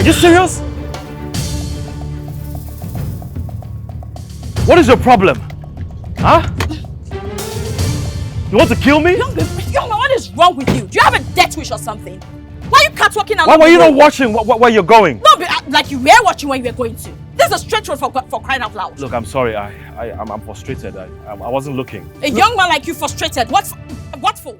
you serious? What is your problem? Huh? You want to kill me? Young man, what is wrong with you? Do you have a death wish or something? Why are you catwalking along? Why were you not watching where you're going? No, but, like you were watching where you were going to. This is a straight road for crying out loud. Look, I'm sorry. I'm frustrated. I wasn't looking. A young man like you frustrated. What for?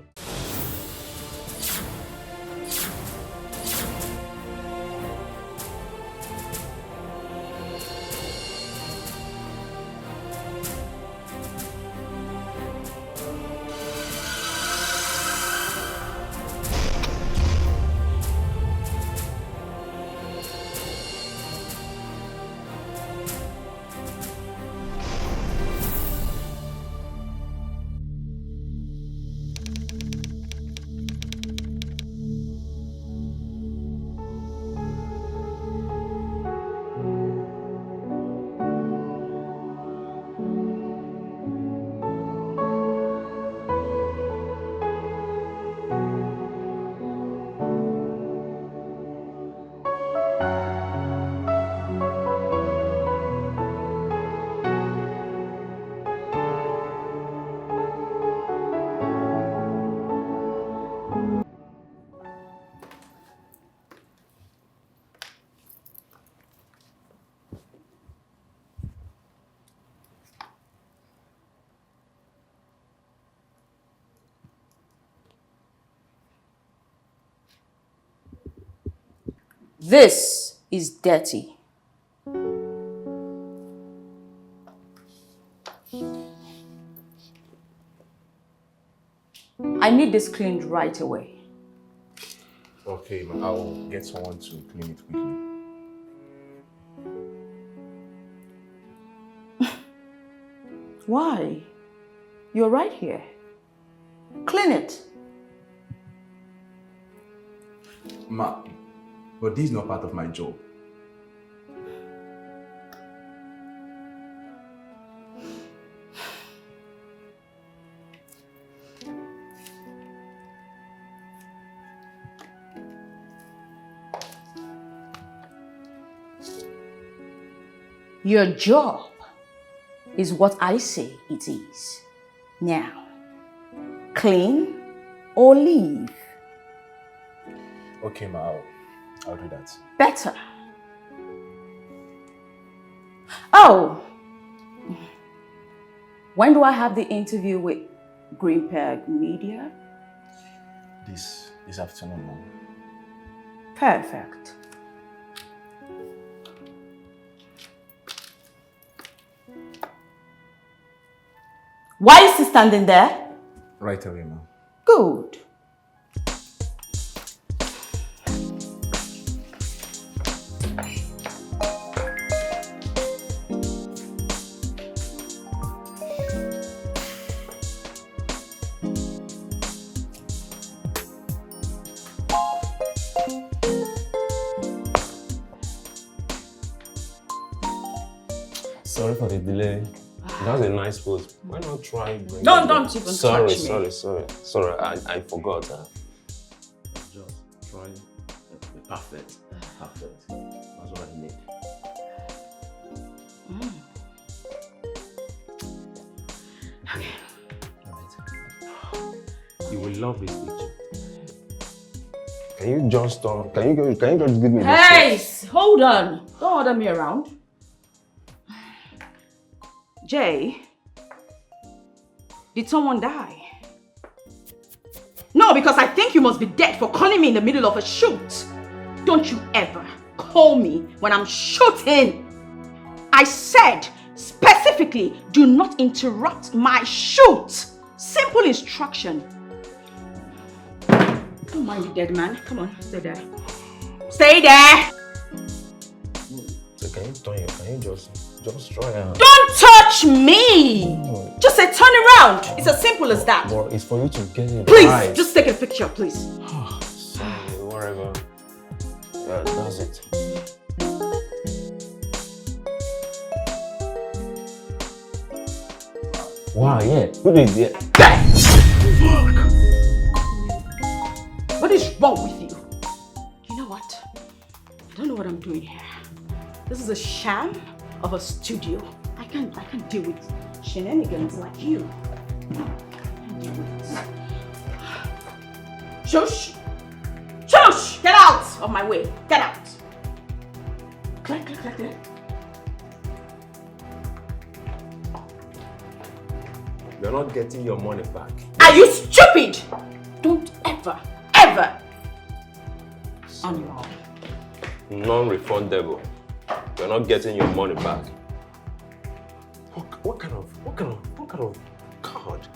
This is dirty. I need this cleaned right away. Okay, man, I'll get someone to clean it quickly. Why? You're right here. Clean it. Ma, but this is not part of my job. Your job is what I say it is. Now, clean or leave. Okay, ma, I'll do that. Better. Oh, when do I have the interview with Greenberg Media? This afternoon, Mom. Perfect. Why is he standing there? Right away, Mom. Good. Sorry for the delay. That's a nice pose. Why not try bringing Don't even sorry, touch me. Sorry, I forgot. Just try the perfect. Perfect. That's what I need. Okay. Alright. You will love this picture. Can you just give me Hey, this? hold on. Don't order me around. Jay, did someone die? No, because I think you must be dead for calling me in the middle of a shoot. Don't you ever call me when I'm shooting. I said specifically, do not interrupt my shoot. Simple instruction. Don't mind the dead man. Come on, stay there. Stay there. So can you just try and... Don't touch me! Just say turn around. It's as simple as that. But it's for you to get it Please, right. just take a picture, please. Sorry, whatever. Yeah, that's it. Wow, yeah. Put it there. Fuck! What is wrong with you? You know what? don't know what I'm doing here. This is a sham of a studio. I can't deal with shenanigans like you. I can't deal with this. Shush! Shush! Get out of my way. Get out. Click, click, click, click. You're not getting your money back. Are you stupid? Don't ever on your own. Non-refundable. You're not getting your money back. What kind of card?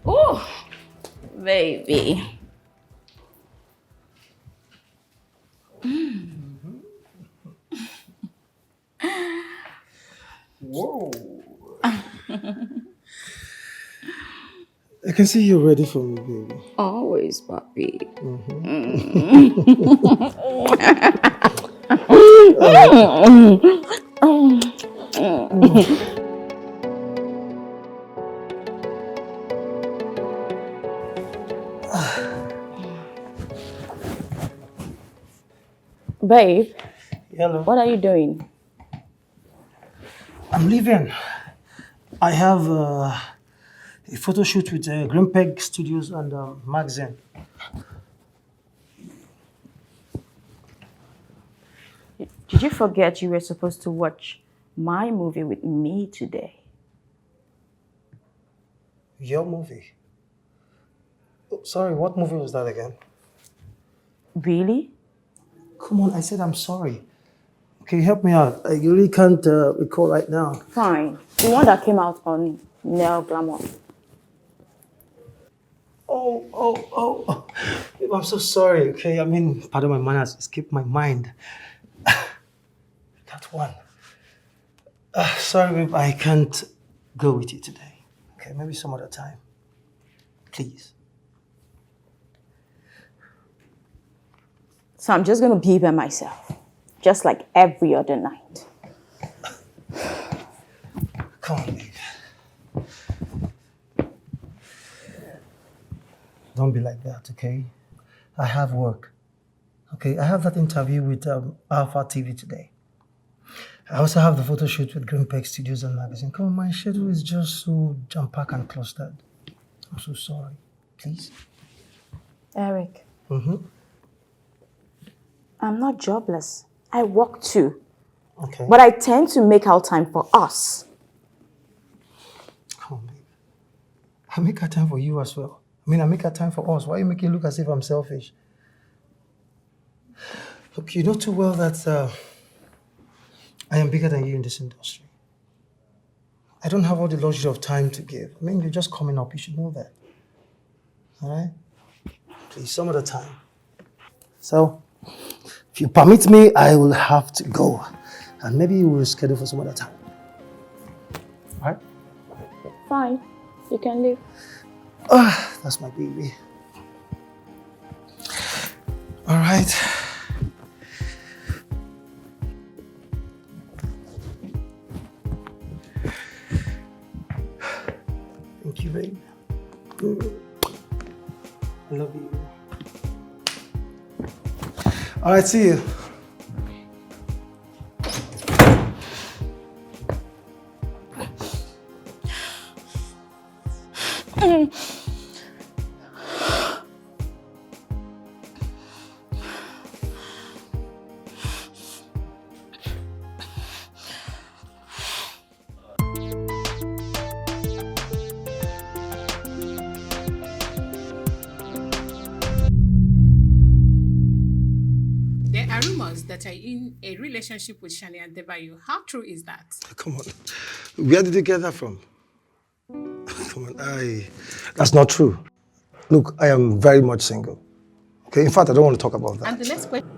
Oh, baby. Whoa. I can see you're ready for me, baby. Always, puppy. Babe, Hello. what are you doing? I'm leaving. I have a photo shoot with Green Peg Studios and magazine. Did you forget you were supposed to watch my movie with me today? Your movie? Oh, sorry, what movie was that again? Really? Come on, I said I'm sorry. Okay, help me out. I really can't recall right now. Fine. The one that came out on Nell Glamour. Oh. I'm so sorry, okay? I mean, pardon my manners, escaped my mind. That one. Sorry, babe, I can't go with you today. Okay, maybe some other time. Please. So I'm just gonna be by myself, just like every other night. Come on, babe. Don't be like that, okay? I have work. Okay, I have that interview with Alpha TV today. I also have the photo shoot with Green Peg Studios and magazine. Come on, my schedule is just so jam-packed and clustered. I'm so sorry. Please? Eric, Mm-hmm. I'm not jobless. I work too. Okay. But I tend to make out time for us. Come on, babe. I make a time for you as well. I mean, I make a time for us. Why you make it look as if I'm selfish? Look, you know too well that I am bigger than you in this industry. I don't have all the luxury of time to give. I mean, you're just coming up. You should know that. All right? Please, some other time. So, if you permit me, I will have to go. And maybe we'll schedule for some other time. All right? Fine. You can leave. That's my baby. All right. Thank you, babe. I love you. All right, see you. There are rumors that you're in a relationship with Shani and Debayo. How true is that? Come on. Where did you get that from? Come on, that's not true. Look, I am very much single. Okay, in fact, I don't want to talk about that. And the next question.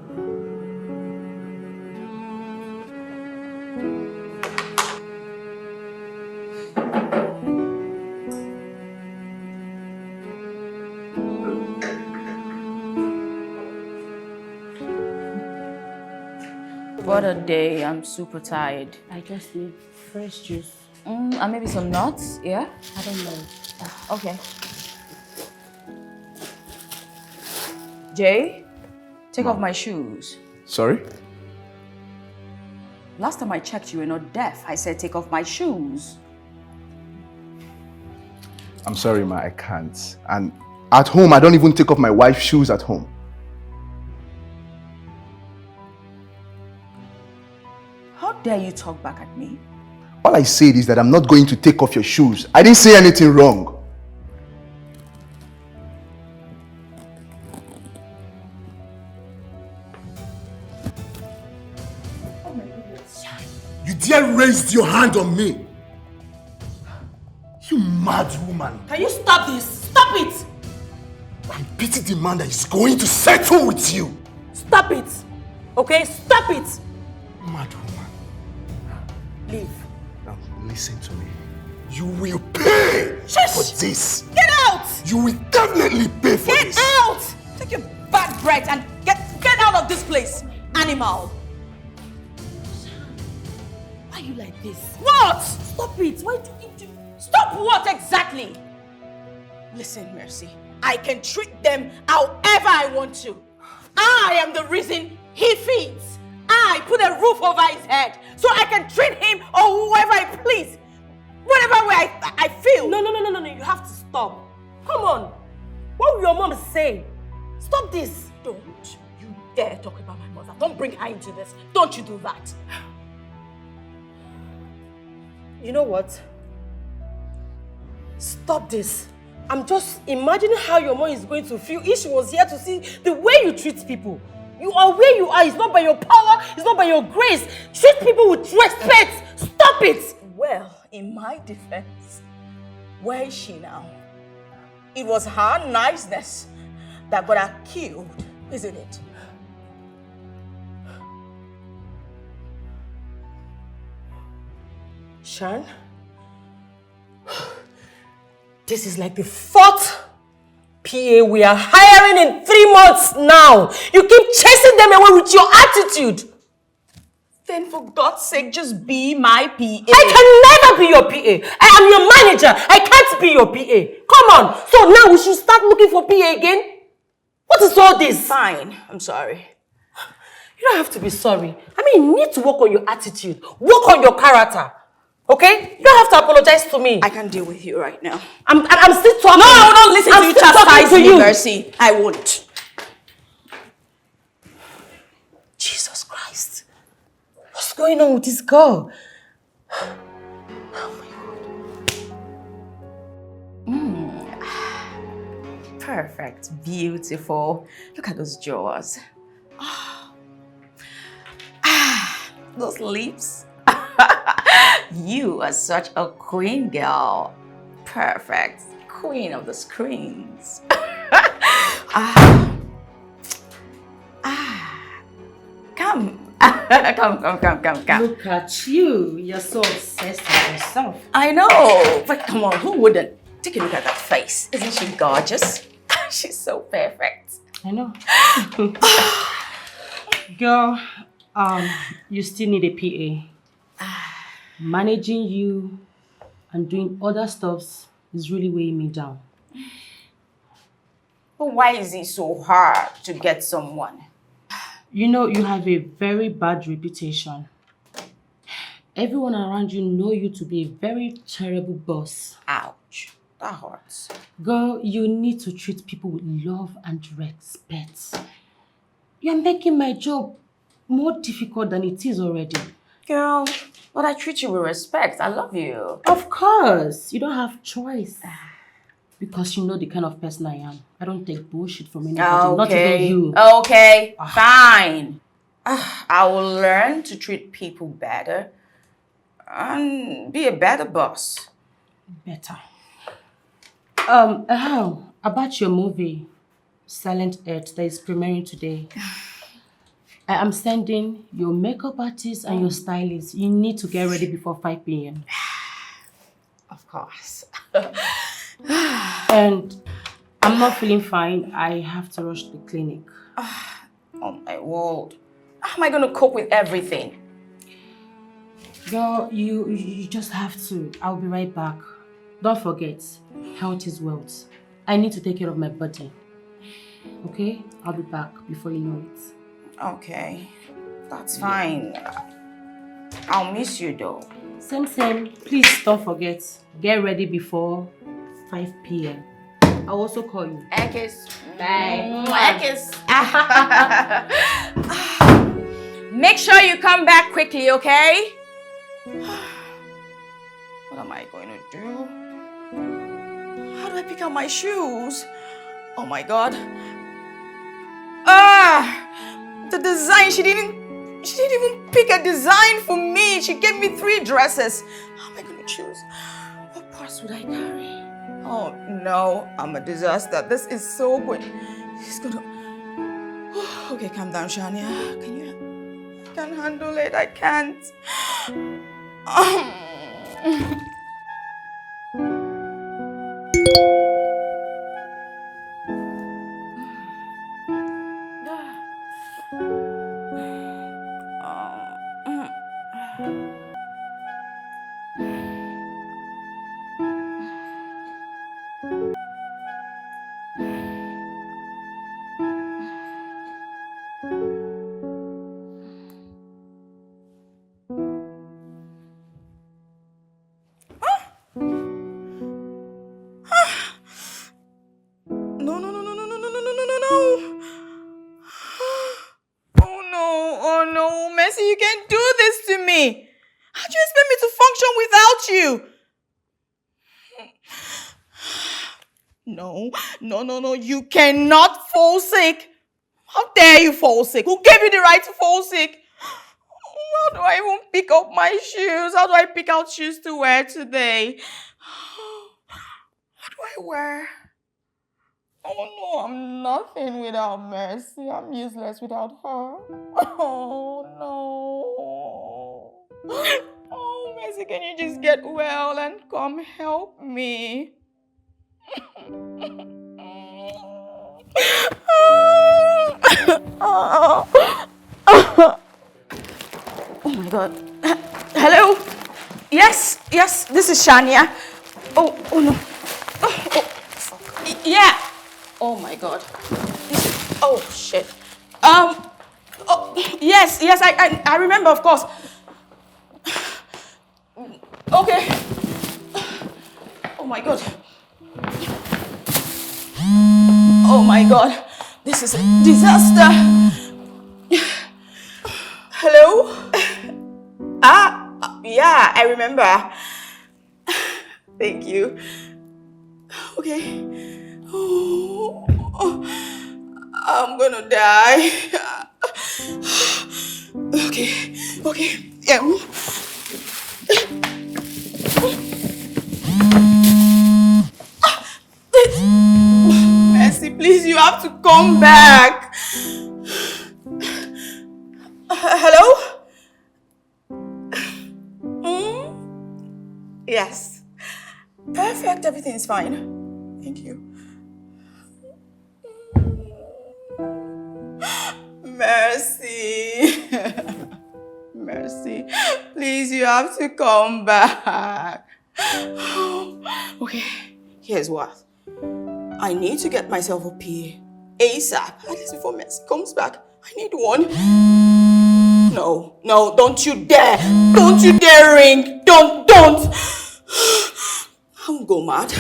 What a day. I'm super tired. I just need fresh juice. And maybe some nuts, yeah? I don't know. Okay. Jay, take off my shoes. Sorry? Last time I checked, you were not deaf. I said take off my shoes. I'm sorry, ma, I can't. And at home, I don't even take off my wife's shoes at home. How dare you talk back at me? All I said is that I'm not going to take off your shoes. I didn't say anything wrong. You dare raise your hand on me? You mad woman. Can you stop this? Stop it! I pity the man that is going to settle with you. Stop it! Okay? Stop it! Mad woman. Leave. Now listen to me. You will pay for this. Get out! You will definitely pay for this. Get out! Take your bad breath and get out of this place, animal. Why are you like this? What? Stop it! Why do you do? Stop what exactly? Listen, Mercy, I can treat them however I want to. I am the reason he feeds. I put a roof over his head so I can treat him or whoever I please. Whatever way I feel. No, you have to stop. Come on. What will your mom say? Stop this. Don't you dare talk about my mother. Don't bring her into this. Don't you do that. You know what? Stop this. I'm just imagining how your mom is going to feel if she was here to see the way you treat people. You are where you are. It's not by your power. It's not by your grace. Treat people with respect. Stop it. Well, in my defense, where is she now? It was her niceness that got her killed, isn't it? Shan, this is like the 4th PA we are hiring in 3 months now. You keep chasing them away with your attitude. Then for God's sake, just be my PA. I can never be your PA. I am your manager. I can't be your PA. Come on. So now we should start looking for PA again? What is all this? Fine, I'm sorry. You don't have to be sorry. I mean, you need to work on your attitude. Work on your character. Okay? You don't have to apologize to me. I can't deal with you right now. I'm still talking. No, don't listen to you chastise me, you. Mercy. I won't. Jesus Christ. What's going on with this girl? Oh my God. Perfect. Beautiful. Look at those jaws. Those lips. You are such a queen, girl. Perfect. Queen of the screens. Come. Come. Look at you. You're so obsessed with yourself. I know. But come on, who wouldn't? Take a look at that face. Isn't she gorgeous? She's so perfect. I know. Girl, you still need a PA. Managing you and doing other stuffs is really weighing me down. But why is it so hard to get someone? You know, you have a very bad reputation. Everyone around you know you to be a very terrible boss. Ouch. That hurts. Girl, you need to treat people with love and respect. You're making my job more difficult than it is already. Girl, but I treat you with respect. I love you. Of course. You don't have choice. Because you know the kind of person I am. I don't take bullshit from anybody. Not even you. Okay, fine. I will learn to treat people better and be a better boss. Better. About your movie, Silent Earth, that is premiering today. I am sending your makeup artist and your stylist. You need to get ready before 5 p.m. Of course. And I'm not feeling fine. I have to rush to the clinic. Oh my word. How am I going to cope with everything? Girl, you just have to. I'll be right back. Don't forget, health is wealth. I need to take care of my body. Okay? I'll be back before you know it. Okay, that's fine. I'll miss you though. Same. Please don't forget. Get ready before 5 p.m. I'll also call you. Ekis. Bye. Ekis. Make sure you come back quickly, okay? What am I going to do? How do I pick out my shoes? Oh my God. The design, she didn't even pick a design for me. She gave me 3 dresses. How am I going to choose? What parts would I carry? Oh no, I'm a disaster. This is so good. It's gonna... Okay, calm down, Shania. I can't handle it. I can't. No, Mercy, you can't do this to me. How do you expect me to function without you? No, you cannot fall sick. How dare you fall sick? Who gave you the right to fall sick? How do I even pick up my shoes? How do I pick out shoes to wear today? What do I wear? Oh no, I'm nothing without Mercy. I'm useless without her. Oh no. Oh, Mercy, can you just get well and come help me? Oh my God. Hello? Yes, this is Shania. Oh no. Fuck. Yeah. Oh my God. Oh shit. Yes, I remember, of course. Okay. Oh my God. Oh my God. This is a disaster. Hello? Yeah, I remember. Thank you. Okay. Oh, I'm gonna die. Okay. Yeah. Mercy, please, you have to come back. Hello? Yes. Perfect, everything's fine. Thank you. Mercy. Mercy. Please, you have to come back. Okay, here's what. I need to get myself a PA ASAP, at least before Mercy comes back. I need one. No, don't you dare. Don't you dare ring. Don't. I won't go mad.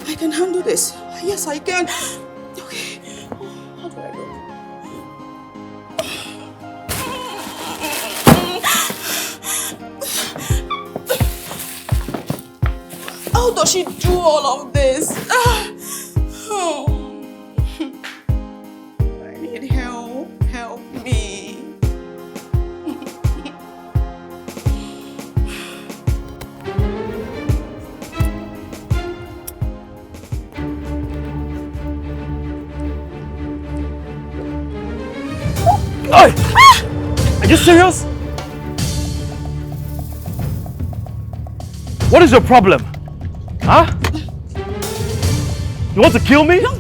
I can handle this. Yes, I can. Okay. How do I go? How does she do all of this? I need help. Help me. Oi! Are you serious? What is your problem? Huh? You want to kill me? Young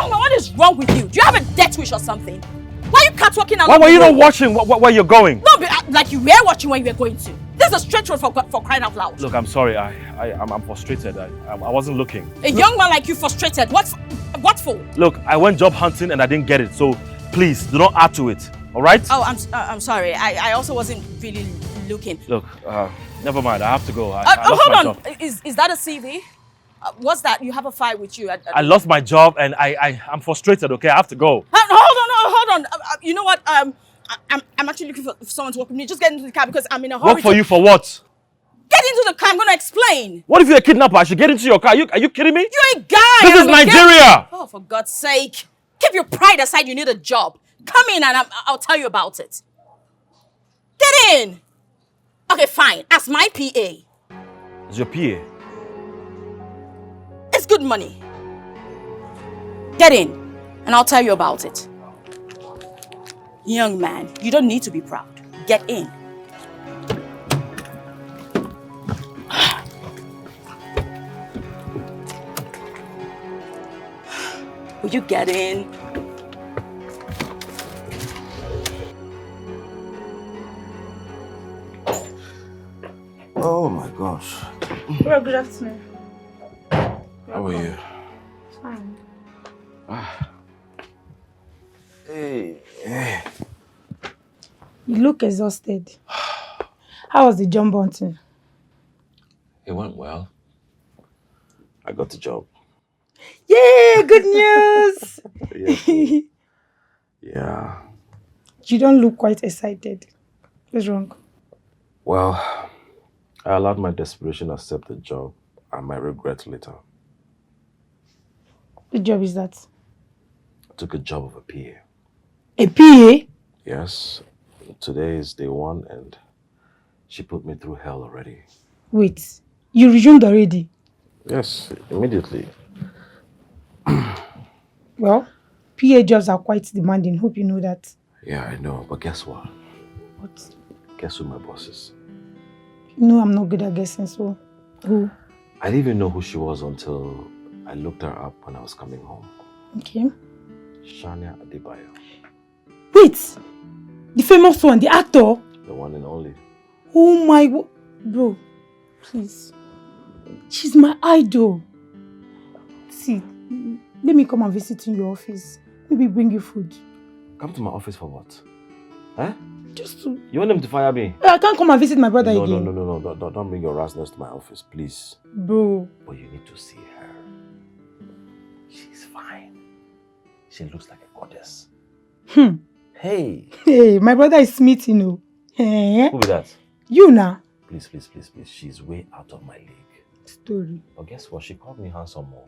man, what is wrong with you? Do you have a death wish or something? Why are you catwalking along? Why were you not watching where you're going? No, but, like you were watching when you were going to. This is a straight road for crying out loud. Look, I'm sorry. I'm frustrated. I wasn't looking. A young man like you frustrated. What for? Look, I went job hunting and I didn't get it. So please do not add to it. All right? Oh, I'm sorry. I also wasn't really looking. Look, never mind. I have to go. I lost hold my on. job. Is that a CV? What's that? You have a file with you? I lost my job and I'm frustrated. Okay, I have to go. Hold on. You know what? I'm actually looking for someone to work with me. Just get into the car because I'm in a hurry. Work for you for what? Get into the car. I'm going to explain. What if you're a kidnapper? I should get into your car. Are you kidding me? You're a guy. This is Nigeria. Oh, for God's sake. Keep your pride aside. You need a job. Come in and I'll tell you about it. Get in. Okay, fine. As my PA. It's your PA. It's good money. Get in and I'll tell you about it. Young man, you don't need to be proud. Get in. Will you get in? Oh my gosh. Well, good afternoon. How are you? Fine. Hey. You look exhausted. How was the job hunting? It went well. I got the job. Yay! Good news! Yeah. Yeah. You don't look quite excited. What's wrong? Well, I allowed my desperation to accept the job and my regret later. What job is that? I took a job of a PA. A PA? Yes. Today is day one and she put me through hell already. Wait, you resumed already? Yes, immediately. Well, PA jobs are quite demanding. Hope you know that. Yeah, I know. But guess what? What? Guess who my boss is? No, I'm not good at guessing, so who? I didn't even know who she was until I looked her up when I was coming home. Okay. Shania Adebayo. Wait! The famous one, the actor? The one and only. Oh my... Bro, please. She's my idol. See, let me come and visit in your office. Maybe bring you food. Come to my office for what? Huh? Just to... You want them to fire me? I can't come and visit my brother again. No. Don't bring your rashness to my office, please. Bro. But you need to see her. She's fine. She looks like a goddess. Hey. Hey, my brother is Smith, you know. Who be that? You now. Please. She's way out of my league. Story. But guess what? She called me handsome more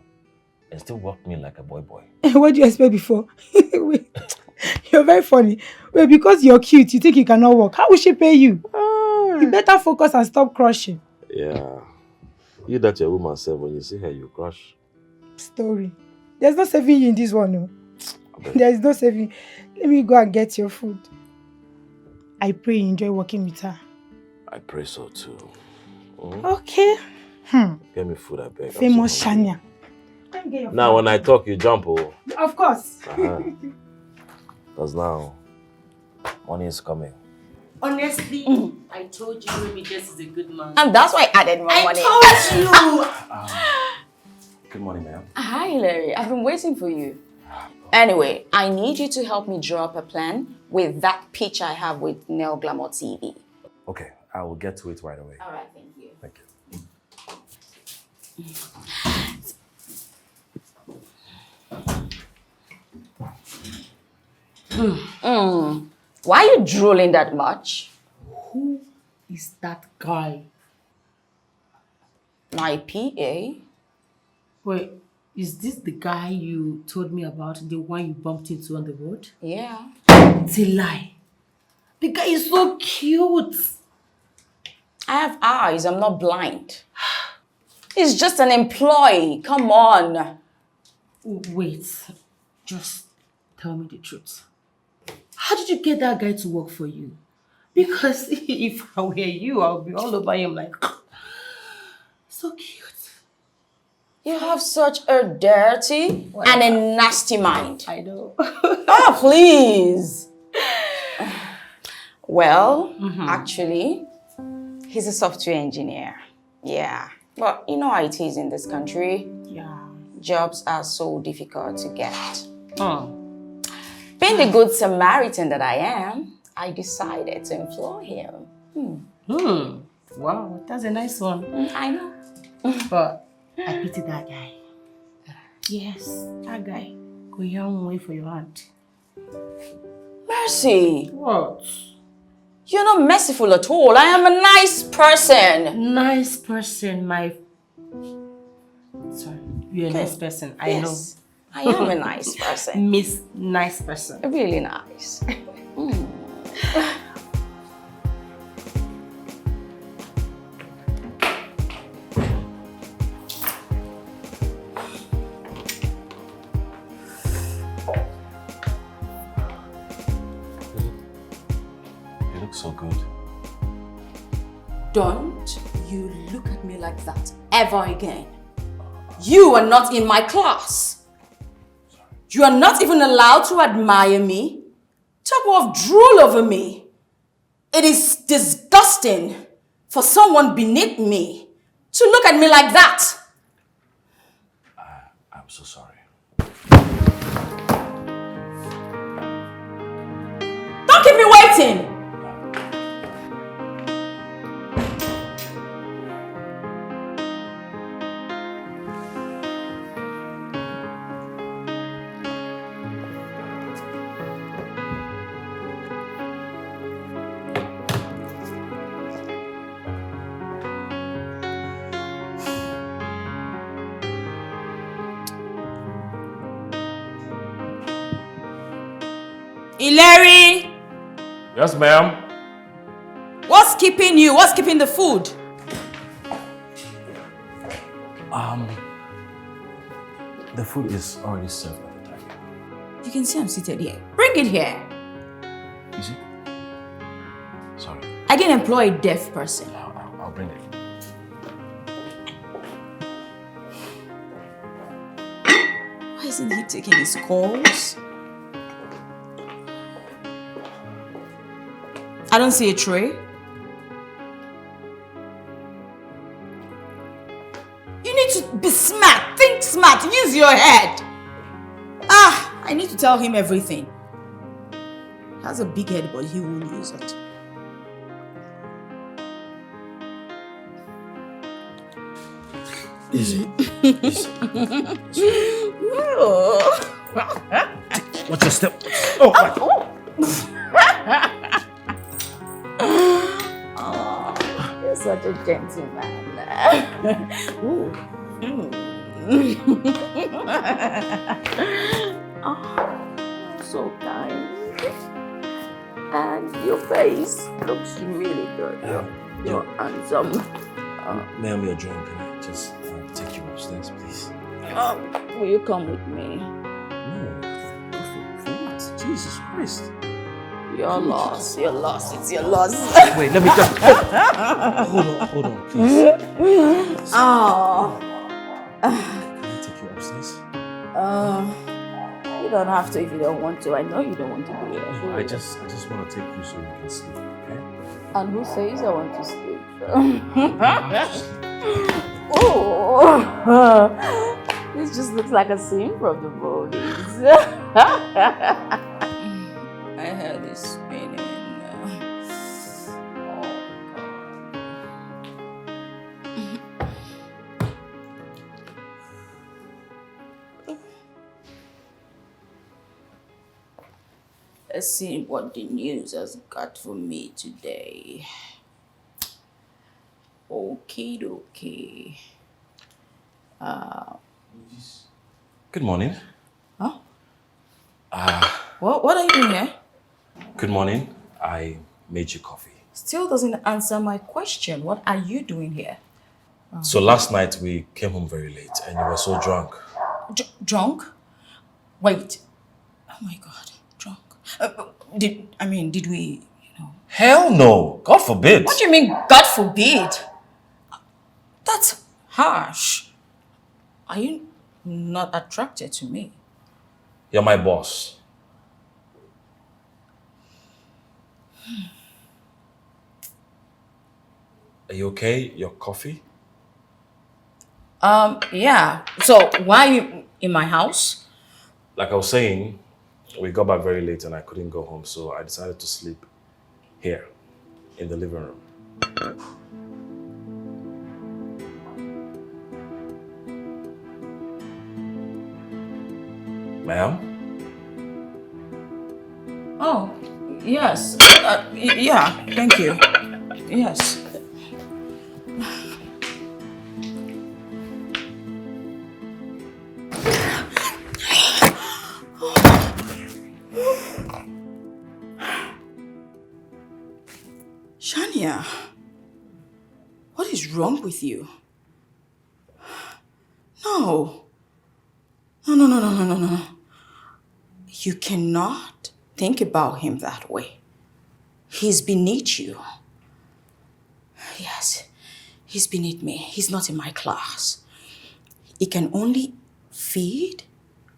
and still walked me like a boy. What do you expect before? Wait, you're very funny. Wait, because you're cute, you think you cannot walk. How will she pay you? You better focus and stop crushing. Yeah. You that your woman said when you see her, you crush. Story. There's no saving you in this one, no. There is no saving. Let me go and get your food. I pray you enjoy working with her. I pray so too. Okay. Get me food, I beg. Famous Shania. Now when I talk, you jump, oh. Of course. Because now, money is coming. Honestly, I told you maybe this is a good man. And that's why I added more money. I told you! Good morning, ma'am. Hi, Larry. I've been waiting for you. Anyway, I need you to help me draw up a plan with that pitch I have with Nel Glamour TV. Okay, I will get to it right away. All right, thank you. Thank you. Why are you drooling that much? Who is that guy? My PA. Wait, is this the guy you told me about, the one you bumped into on the road? Yeah. It's a lie. The guy is so cute. I have eyes, I'm not blind. He's just an employee, come on. Wait, just tell me the truth. How did you get that guy to work for you? Because if I were you, I'll be all over him like, so cute. You have such a dirty and a nasty mind. I know. Oh, please. Well, actually, He's a software engineer. Yeah. But you know how it is in this country. Yeah. Jobs are so difficult to get. Being the good Samaritan that I am, I decided to employ him. Wow, that's a nice one. I know. But I pity that guy. Yes, that guy. Go young way for your aunt. Mercy. What? You're not merciful at all. I am a nice person. Nice person, my... Sorry, you're a nice person. I know. I am a nice person. Miss Nice Person. Really nice. You look so good. Don't you look at me like that ever again. You are not in my class. You are not even allowed to admire me. Talk of drool over me. It is disgusting for someone beneath me to look at me like that. I'm so sorry. Don't keep me waiting. Larry, Yes, ma'am. what's keeping you? What's keeping the food? The food is already served by the time. You can see I'm seated here. Bring it here. Is it? Sorry. I didn't employ a deaf person. I'll bring it. Why isn't he taking his calls? I don't see a tray. You need to be smart. Think smart. Use your head. I need to tell him everything. He has a big head, but he won't use it. Easy. Watch your step. You're such a gentleman. So kind. And your face looks really good. You're handsome. Ma'am, you're drunk. Can I just take you upstairs, please? Will you come with me? No. For what? Jesus Christ. You're lost. You're lost. It's your loss. Wait, let me just... Hold on, please. Can I take you upstairs? You don't have to if you don't want to. I know you don't want to be here. No, I just want to take you so you can sleep, okay? And who says I want to sleep? This just looks like a scene from the movies. I heard this spinning. Let's see what the news has got for me today. Okie dokie. Good morning. Huh? What are you doing here? Good morning. I made you coffee. Still doesn't answer my question. What are you doing here? So last night we came home very late and you were so drunk. Drunk? Wait. Oh my God. Drunk. Did we, Hell no. God forbid. What do you mean, God forbid? That's harsh. Are you not attracted to me? You're my boss. Are you okay? Your coffee? Yeah. So why are you in my house? Like I was saying, we got back very late and I couldn't go home, so I decided to sleep here in the living room. Ma'am? Oh, yes. Yeah, thank you. Yes. Shania, what is wrong with you? No. No. You cannot think about him that way. He's beneath you. Yes, he's beneath me. He's not in my class. He can only feed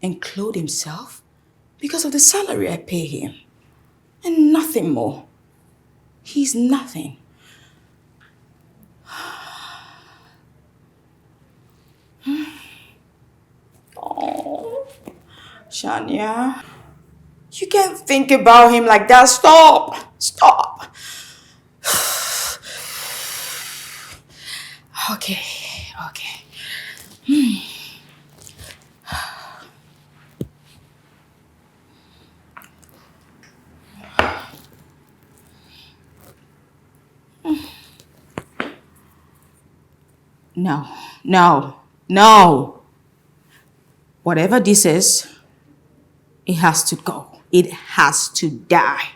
and clothe himself because of the salary I pay him. And nothing more. He's nothing. Oh, Shania, you can't think about him like that. Stop. Okay. No. Whatever this is, it has to go. It has to die.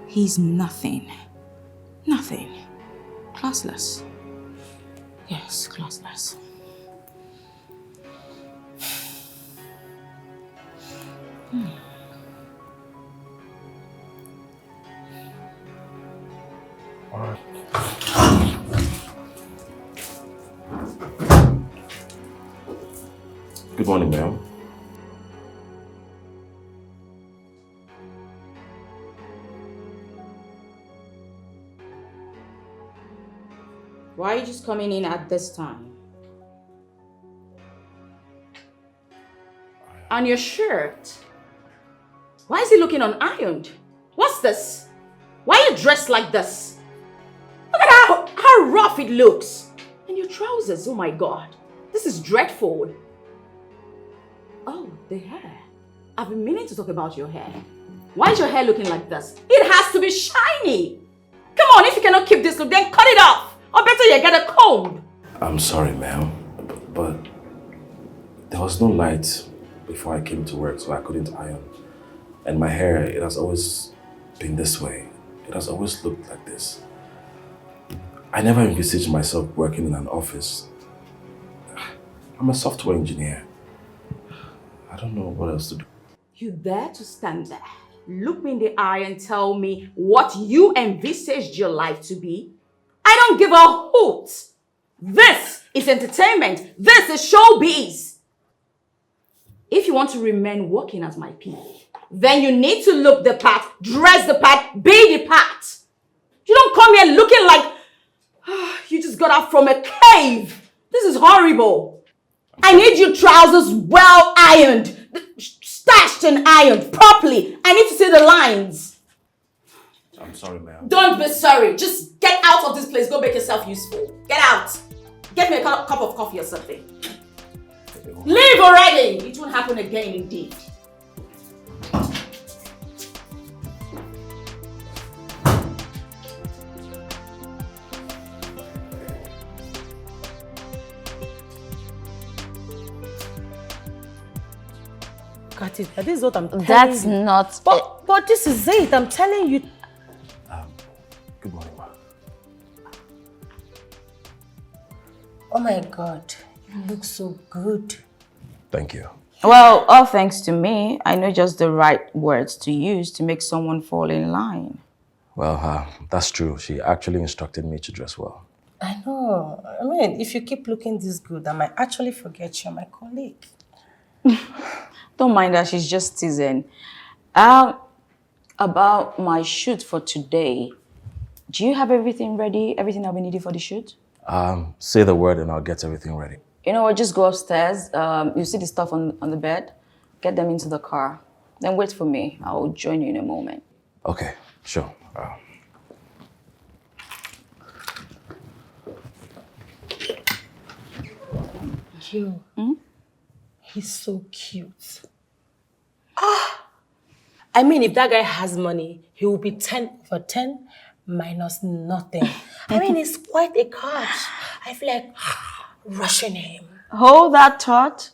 He's nothing. Classless. Yes, classless. All right. Good morning, ma'am. Why are you just coming in at this time? And your shirt? Why is it looking unironed? What's this? Why are you dressed like this? Look at how rough it looks. And your trousers, oh my God. This is dreadful. Oh, the hair. I've been meaning to talk about your hair. Why is your hair looking like this? It has to be shiny. Come on, if you cannot keep this look, then cut it off. Or better yet, get a comb. I'm sorry, ma'am, but there was no light before I came to work, so I couldn't iron. And my hair, it has always been this way. It has always looked like this. I never envisaged myself working in an office. I'm a software engineer. I don't know what else to do. You dare to stand there, look me in the eye and tell me what you envisaged your life to be? I don't give a hoot. This is entertainment. This is showbiz. If you want to remain working as my PA, then you need to look the part, dress the part, be the part. You don't come here looking like you just got out from a cave. This is horrible. I need your trousers well ironed, stashed and ironed properly. I need to see the lines. I'm sorry, ma'am. Don't be sorry. Just get out of this place. Go make yourself useful. Get out. Get me a cup of coffee or something. Leave already. It won't happen again indeed. Got it. This is what I'm telling That's you. not... But this is it. I'm telling you. Good morning, ma'am. Oh my God. You look so good. Thank you. Well, all thanks to me. I know just the right words to use to make someone fall in line. Well, that's true. She actually instructed me to dress well. I know. I mean, if you keep looking this good, I might actually forget you're my colleague. Don't mind her, she's just teasing. About my shoot for today, Do you have everything ready? Everything that we needed for the shoot? Say the word and I'll get everything ready. You know what? Just go upstairs. You see the stuff on the bed? Get them into the car. Then wait for me. I will join you in a moment. Okay, sure. Yo, he's so cute. I mean, if that guy has money, he will be 10/10 minus nothing. I mean, it's quite a catch. I feel like rushing him. Hold that thought.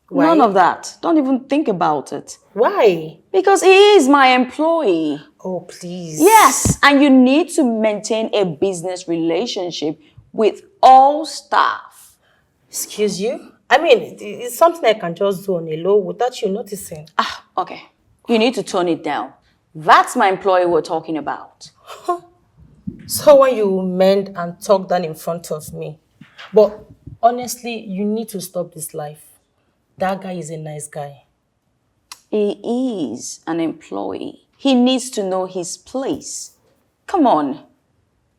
Why? None of that. Don't even think about it. Why? Because he is my employee. Oh, please. Yes, and you need to maintain a business relationship with all staff. Excuse you? I mean, it's something I can just do on a low without you noticing. Okay. You need to tone it down. That's my employee we're talking about. So when you mend and talk down in front of me. But honestly, you need to stop this life. That guy is a nice guy. He is an employee. He needs to know his place. Come on.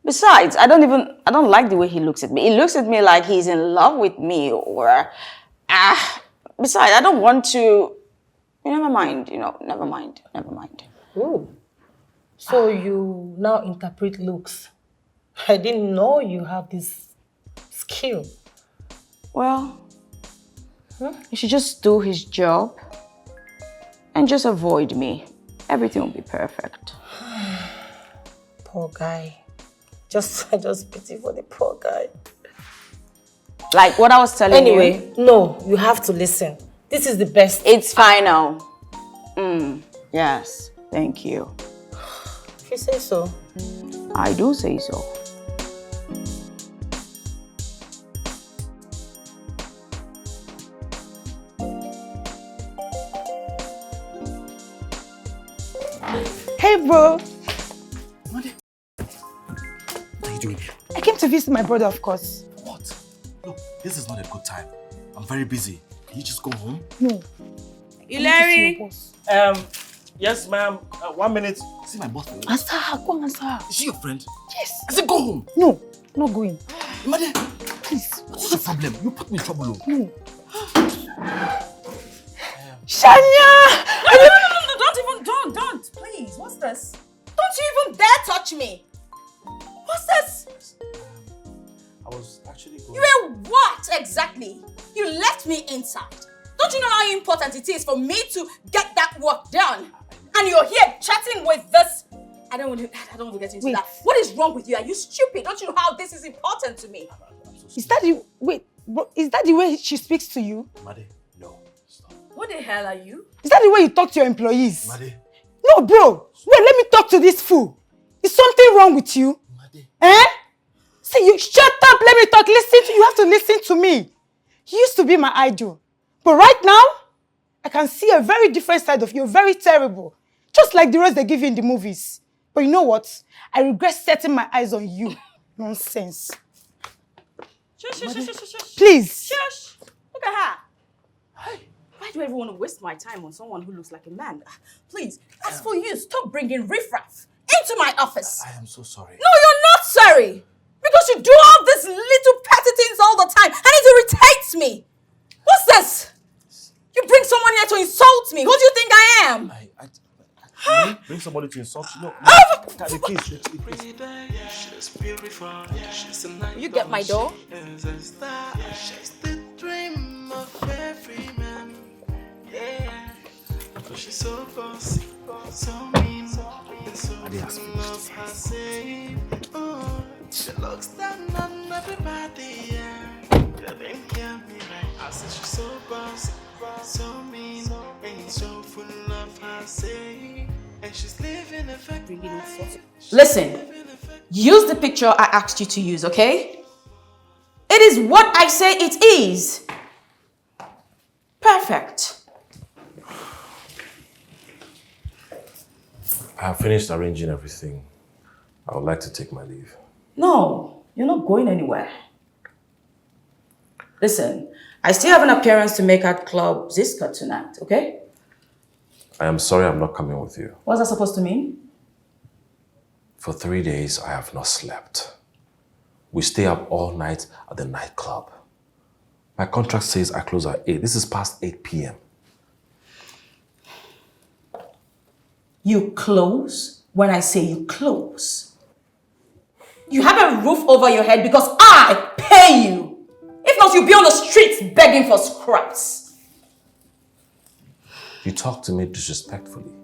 Besides, I don't like the way he looks at me. He looks at me like he's in love with me or... Besides, I don't want to... Never mind, never mind. Ooh. So you now interpret looks. I didn't know you have this skill. Well, he should just do his job and just avoid me. Everything will be perfect. Poor guy. I just pity for the poor guy. Like what I was telling you. Anyway, no, you have to listen. This is the best. It's final. Yes, thank you. If you say so. I do say so. Hey, bro. What are you doing here? I came to visit my brother, of course. What? Look, this is not a good time. I'm very busy. Can you just go home? No. Hilary. Yes, ma'am. 1 minute. See my boss. Answer her. Go and answer her. Is she your friend? Yes. I said go home. No, not going. Mother, Please. what's your problem? You put me in trouble. No. Shania! No, don't, please. What's this? Don't you even dare touch me. What's this? I was actually going... You were what exactly? You left me inside. Don't you know how important it is for me to get that work done? And you're here chatting with this... I don't want to get into that. What is wrong with you? Are you stupid? Don't you know how this is important to me? Is that the... Wait, bro, is that the way she speaks to you? Made, no. Stop. What the hell are you? Is that the way you talk to your employees? Made. No, bro. Wait, let me talk to this fool. Is something wrong with you? Made. Eh? See, you shut up. Let me talk. You have to listen to me. You used to be my idol. But right now, I can see a very different side of you. You're very terrible. Just like the roles they give you in the movies. But you know what? I regret setting my eyes on you. Nonsense. Shush. Please. Shush. Look at her. Why do I even want to waste my time on someone who looks like a man? Please, as for you, stop bringing riffraff into my office. I am so sorry. No, you're not sorry. Because you do all these little petty things all the time and it irritates me. What's this? You bring someone here to insult me. Who do you think I am? Bring somebody to insult you. No, please. You get my door? She's so bossy, so mean, and so she looks down on everybody, yeah. Didn't get me right. I said she's so bossy, so mean, and so full of her say, and she's living a fact. Listen, use the picture I asked you to use, okay? It is what I say it is. Perfect. I have finished arranging everything. I would like to take my leave. No, you're not going anywhere. Listen, I still have an appearance to make at Club Ziska tonight, okay? I am sorry I'm not coming with you. What's that supposed to mean? For 3 days, I have not slept. We stay up all night at the nightclub. My contract says I close at 8. This is past 8 p.m. You close when I say you close. You have a roof over your head because I pay you. If not, you'll be on the streets begging for scraps. You talk to me disrespectfully,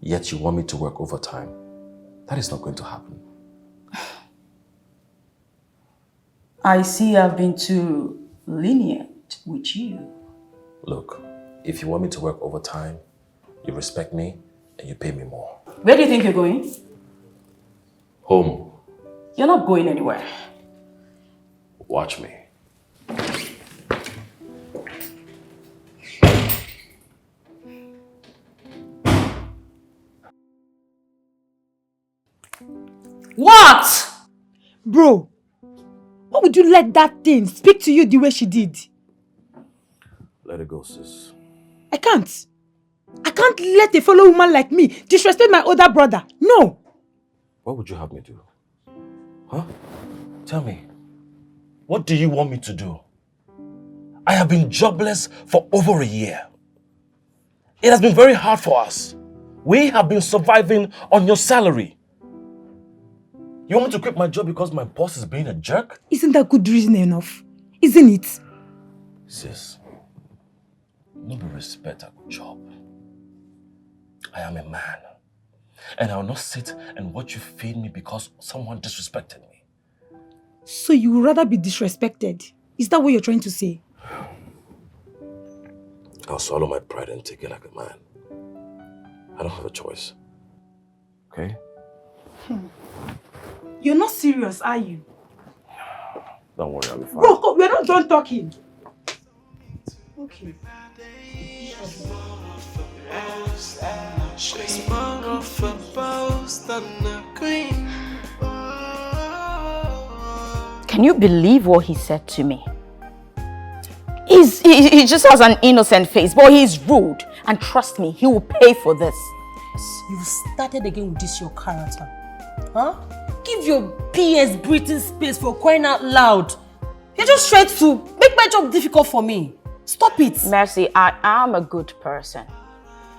yet you want me to work overtime. That is not going to happen. I see I've been too lenient with you. Look, if you want me to work overtime, you respect me and you pay me more. Where do you think you're going? Home. You're not going anywhere. Watch me. What? Bro, why would you let that thing speak to you the way she did? Let it go, sis. I can't. I can't let a fellow woman like me disrespect my older brother. No. What would you have me do? Huh? Tell me. What do you want me to do? I have been jobless for over a year. It has been very hard for us. We have been surviving on your salary. You want me to quit my job because my boss is being a jerk? Isn't that good reason enough? Isn't it? Sis, no be respect a good job. I am a man. And I will not sit and watch you feed me because someone disrespected me. So you would rather be disrespected? Is that what you're trying to say? I'll swallow my pride and take it like a man. I don't have a choice. Okay? You're not serious, are you? Don't worry, I'll be fine. Bro, we're not done talking. Okay. She's more of a boss than a queen. Can you believe what he said to me? He just has an innocent face, but he's rude. And trust me, he will pay for this. You've started again with this your character. Huh? Give your PS breathing space for crying out loud. You're just trying to make my job difficult for me. Stop it. Mercy, I am a good person.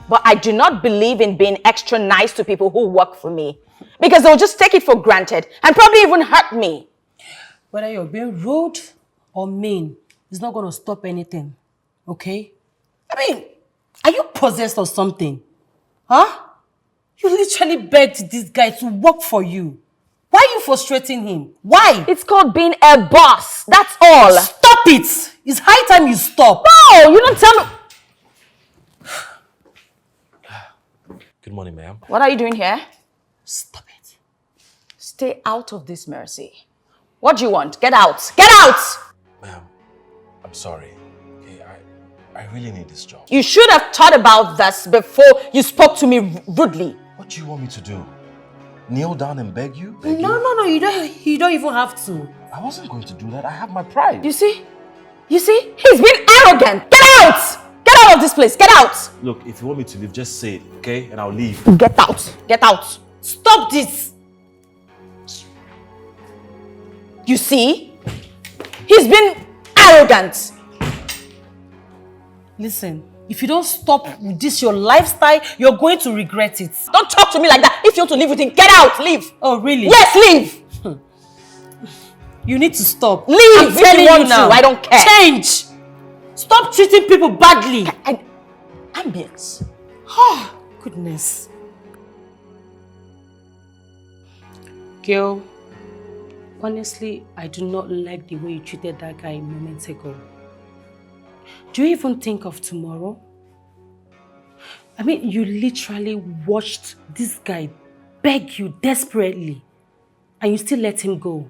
But I do not believe in being extra nice to people who work for me. Because they'll just take it for granted and probably even hurt me. Whether you're being rude or mean, it's not going to stop anything. Okay? I mean, are you possessed or something? Huh? You literally begged this guy to work for you. Why are you frustrating him? Why? It's called being a boss. That's all. Stop it! It's high time you stop. No, you don't tell me. Good morning, ma'am. What are you doing here? Stop it. Stay out of this, Mercy. What do you want? Get out. Get out! Ma'am, I'm sorry. Okay, I really need this job. You should have thought about this before you spoke to me rudely. What do you want me to do? Kneel down and beg you? No, you don't even have to. I wasn't going to do that. I have my pride. You see? You see? He's being arrogant. Get out! Get out of this place. Get out! Look, if you want me to leave, just say it, okay? And I'll leave. Get out. Get out. Stop this. You see? He's been arrogant. Listen, if you don't stop with this your lifestyle, you're going to regret it. Don't talk to me like that. If you want to live with him, get out. Leave. Oh, really? Yes, leave. You need to stop. Leave. I'm If telling you want you now. to. I don't care. Change. Stop treating people badly. Ambience. Oh, goodness. Girl, honestly, I do not like the way you treated that guy moments ago. Do you even think of tomorrow? I mean, you literally watched this guy beg you desperately and you still let him go.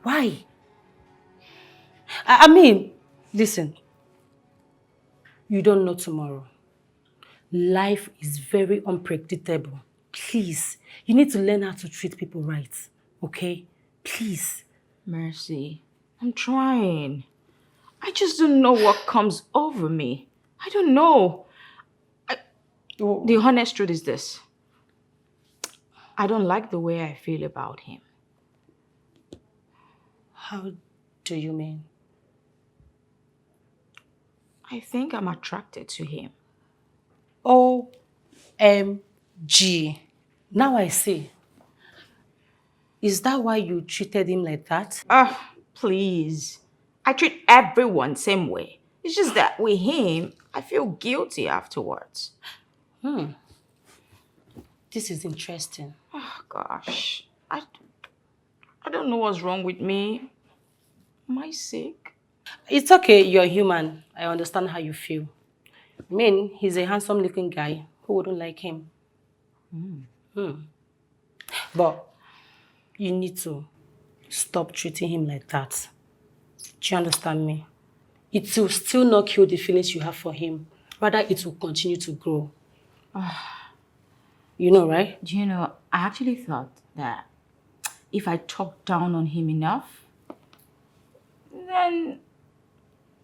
Why? I mean, listen, you don't know tomorrow. Life is very unpredictable. Please, you need to learn how to treat people right, okay? Please. Mercy, I'm trying. I just don't know what comes over me. I don't know. The honest truth is this. I don't like the way I feel about him. How do you mean? I think I'm attracted to him. OMG. Now I see. Is that why you treated him like that? Please. I treat everyone same way. It's just that with him, I feel guilty afterwards. This is interesting. Oh, gosh. I don't know what's wrong with me. Am I sick? It's okay, you're human. I understand how you feel. I mean, he's a handsome looking guy. Who wouldn't like him? But you need to stop treating him like that. Do you understand me? It will still not kill the feelings you have for him. Rather, it will continue to grow. You know, right? Do you know, I actually thought that if I talk down on him enough, then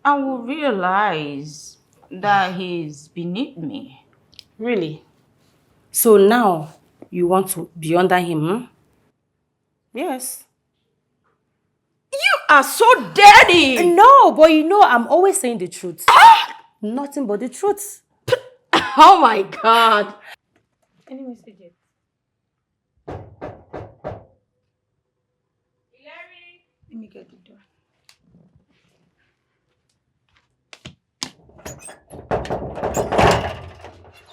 I will realize that he's beneath me. Really? So now you want to be under him, hmm? Yes. You are so dirty! No, but you know I'm always saying the truth. Nothing but the truth. Oh my God. Any messages? Let me get the door.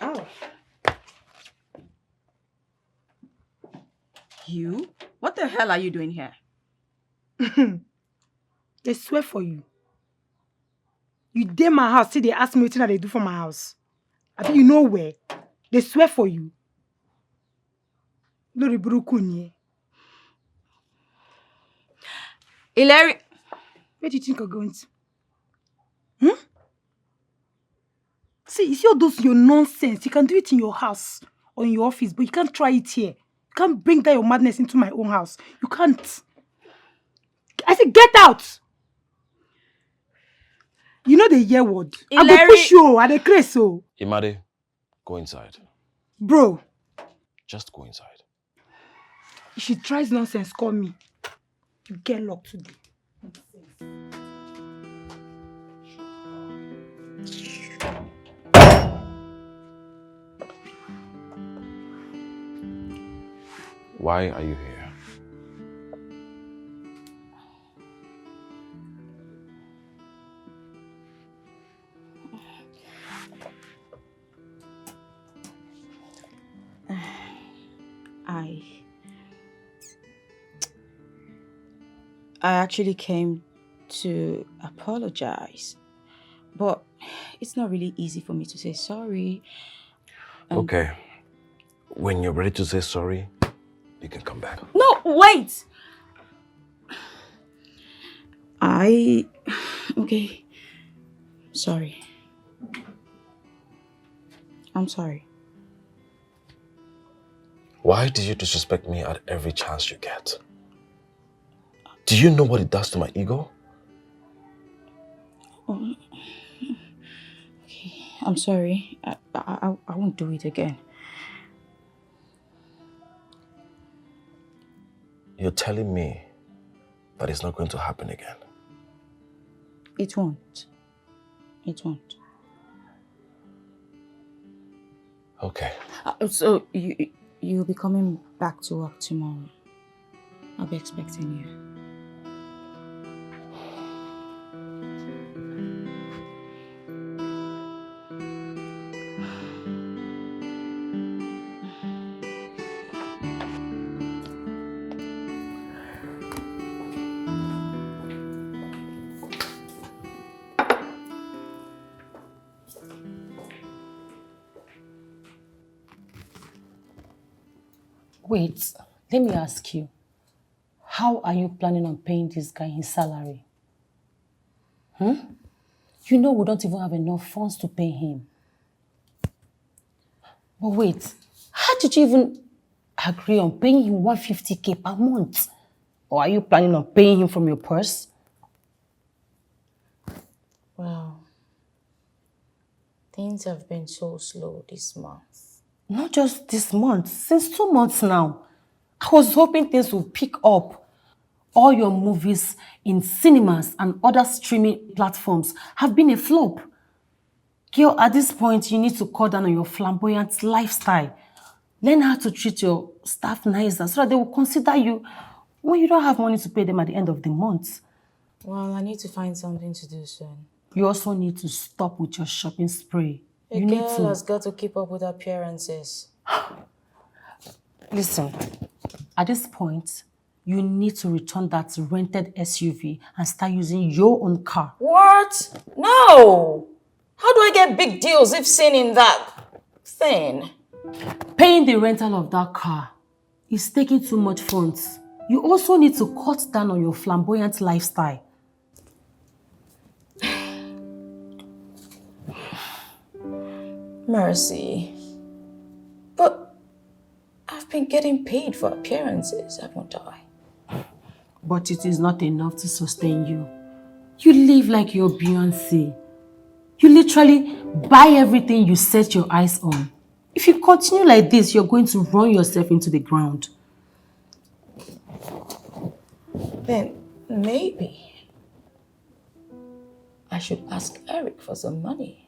Oh. You? What the hell are you doing here? They swear for you. You dey my house, see they ask me what they do for my house. I think you know where. They swear for you. Lori Brukunye. Hilary. Where do you think you're going to? See, you see all those your nonsense. You can do it in your house or in your office, but you can't try it here. You can't bring that your madness into my own house. You can't. I said, get out! You know the year word. I go push you, I dey craze so. Imade, go inside. Bro. Just go inside. If she tries nonsense, call me. You get locked today. Why are you here? I actually came to apologize, but it's not really easy for me to say sorry. Okay. When you're ready to say sorry, you can come back. No, wait! Okay. Sorry. I'm sorry. Why do you disrespect me at every chance you get? Do you know what it does to my ego? Okay, I'm sorry. I won't do it again. You're telling me that it's not going to happen again? It won't. It won't. Okay. So you'll be coming back to work tomorrow. I'll be expecting you. Wait, let me ask you. How are you planning on paying this guy his salary? You know we don't even have enough funds to pay him. But wait, how did you even agree on paying him 150k per month? Or are you planning on paying him from your purse? Well, things have been so slow this month. Not just this month, since 2 months now. I was hoping things would pick up. All your movies in cinemas and other streaming platforms have been a flop. Girl, at this point, you need to cut down on your flamboyant lifestyle. Learn how to treat your staff nicer so that they will consider you when you don't have money to pay them at the end of the month. Well, I need to find something to do soon. You also need to stop with your shopping spree. A You need girl to... has got to keep up with appearances. Listen, at this point, you need to return that rented SUV and start using your own car. What? No! How do I get big deals if seen in that thing? Paying the rental of that car is taking too much funds. You also need to cut down on your flamboyant lifestyle. Mercy. But I've been getting paid for appearances, haven't I? But it is not enough to sustain you. You live like you're Beyonce. You literally buy everything you set your eyes on. If you continue like this, you're going to run yourself into the ground. Then maybe I should ask Eric for some money.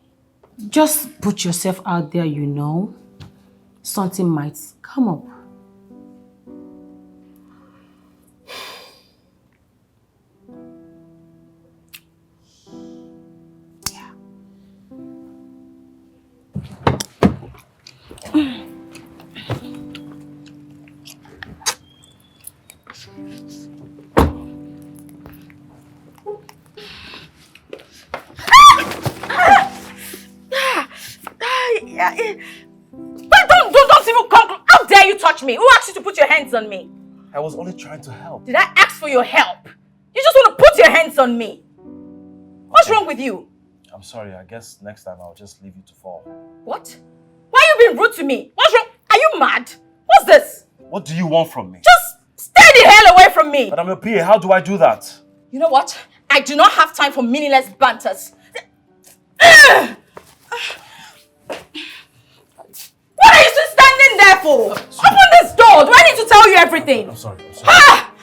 Just put yourself out there, you know. Something might come up. Don't even come. How dare you touch me? Who asked you to put your hands on me? I was only trying to help. Did I ask for your help? You just want to put your hands on me. What's wrong with you? I'm sorry, I guess next time I'll just leave you to fall. What? Why are you being rude to me? What's wrong? Are you mad? What's this? What do you want from me? Just stay the hell away from me. But I'm a PA, how do I do that? You know what? I do not have time for meaningless banters. What are you still standing there for? Open this door. Do I need to tell you everything? I'm sorry. Ah!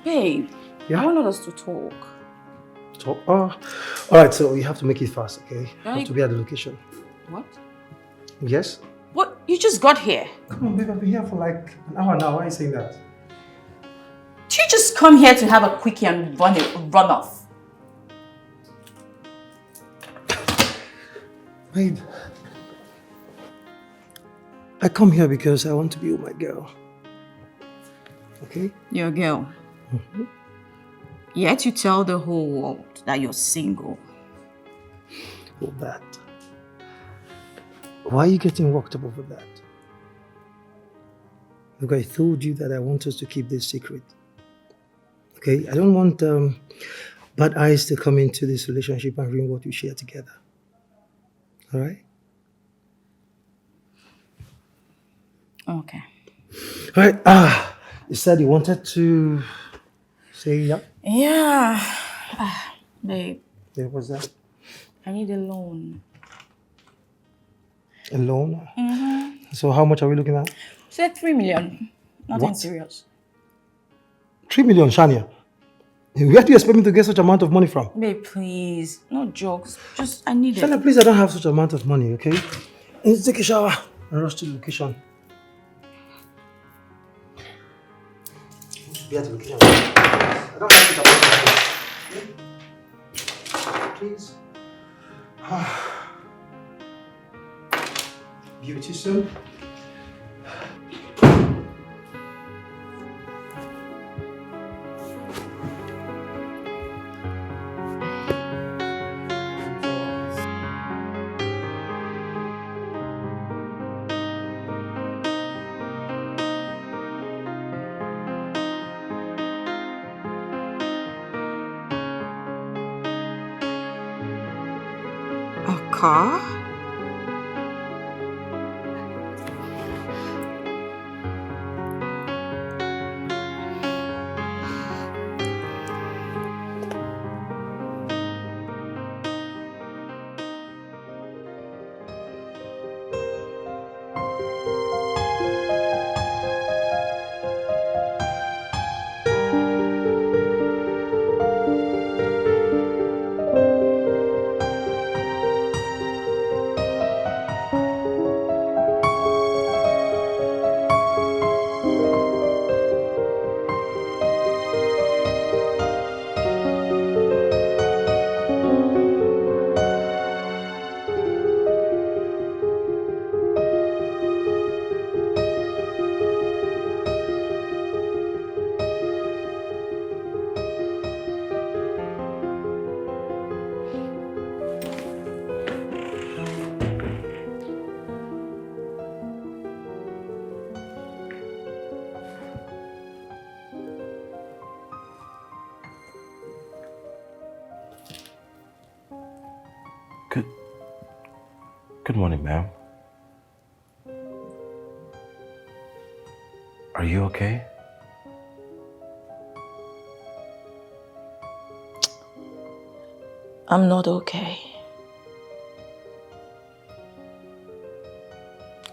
Babe, Yeah? I wanted us to talk. So, all right, so you have to make it fast, okay? You have Right. to be at the location. What? Yes? What? You just got here. Come on, babe, I've been here for like an hour now. Why are you saying that? Did you just come here to have a quickie and run off? Babe, I come here because I want to be with my girl. Okay? Your girl. Yet you tell the whole world that you're single. Well, that. Why are you getting worked up over that? Look, I told you that I want us to keep this secret. Okay? I don't want bad eyes to come into this relationship and ruin what we share together. All right? Okay. All right. You said you wanted to say yeah? Yeah. Babe, Yeah, what's that? I need a loan. A loan? So how much are we looking at? Say 3 million. Nothing What? serious. 3 million, Shania. Where do you expect me to get such amount of money from? Babe, please. No jokes. Just, I need Shania, it. please, I don't have such amount of money, okay? I need to take a shower and rush to the location. Be at the location. I don't have such amount of money. Okay? Please. Be with you soon. A car? Good morning, ma'am. Are you okay? I'm not okay.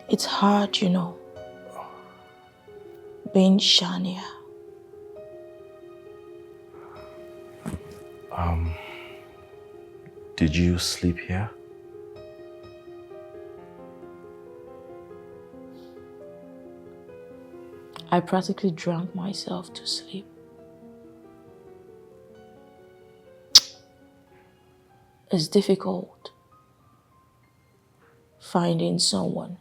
It's hard, you know, being Shania. Did you sleep here? I practically drank myself to sleep. It's difficult finding someone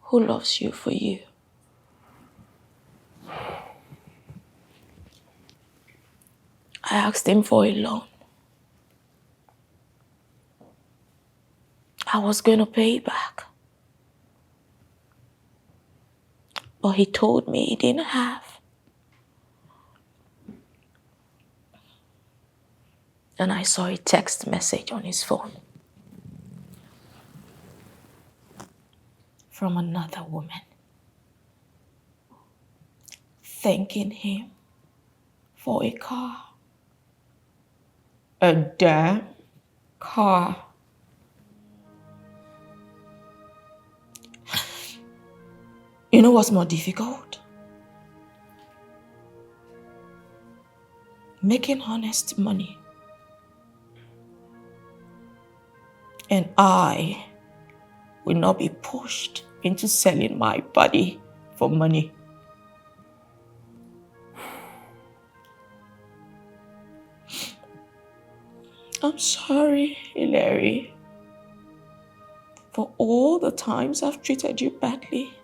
who loves you for you. I asked him for a loan. I was going to pay back. But he told me he didn't have. And I saw a text message on his phone from another woman thanking him for a car. A damn car. You know what's more difficult? Making honest money. And I will not be pushed into selling my body for money. I'm sorry, Hilary, for all the times I've treated you badly.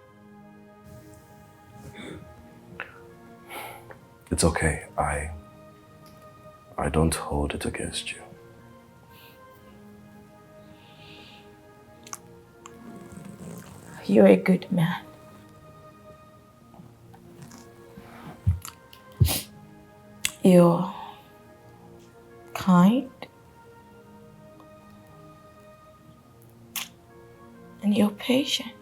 It's okay. I don't hold it against you. You're a good man. You're kind. And you're patient.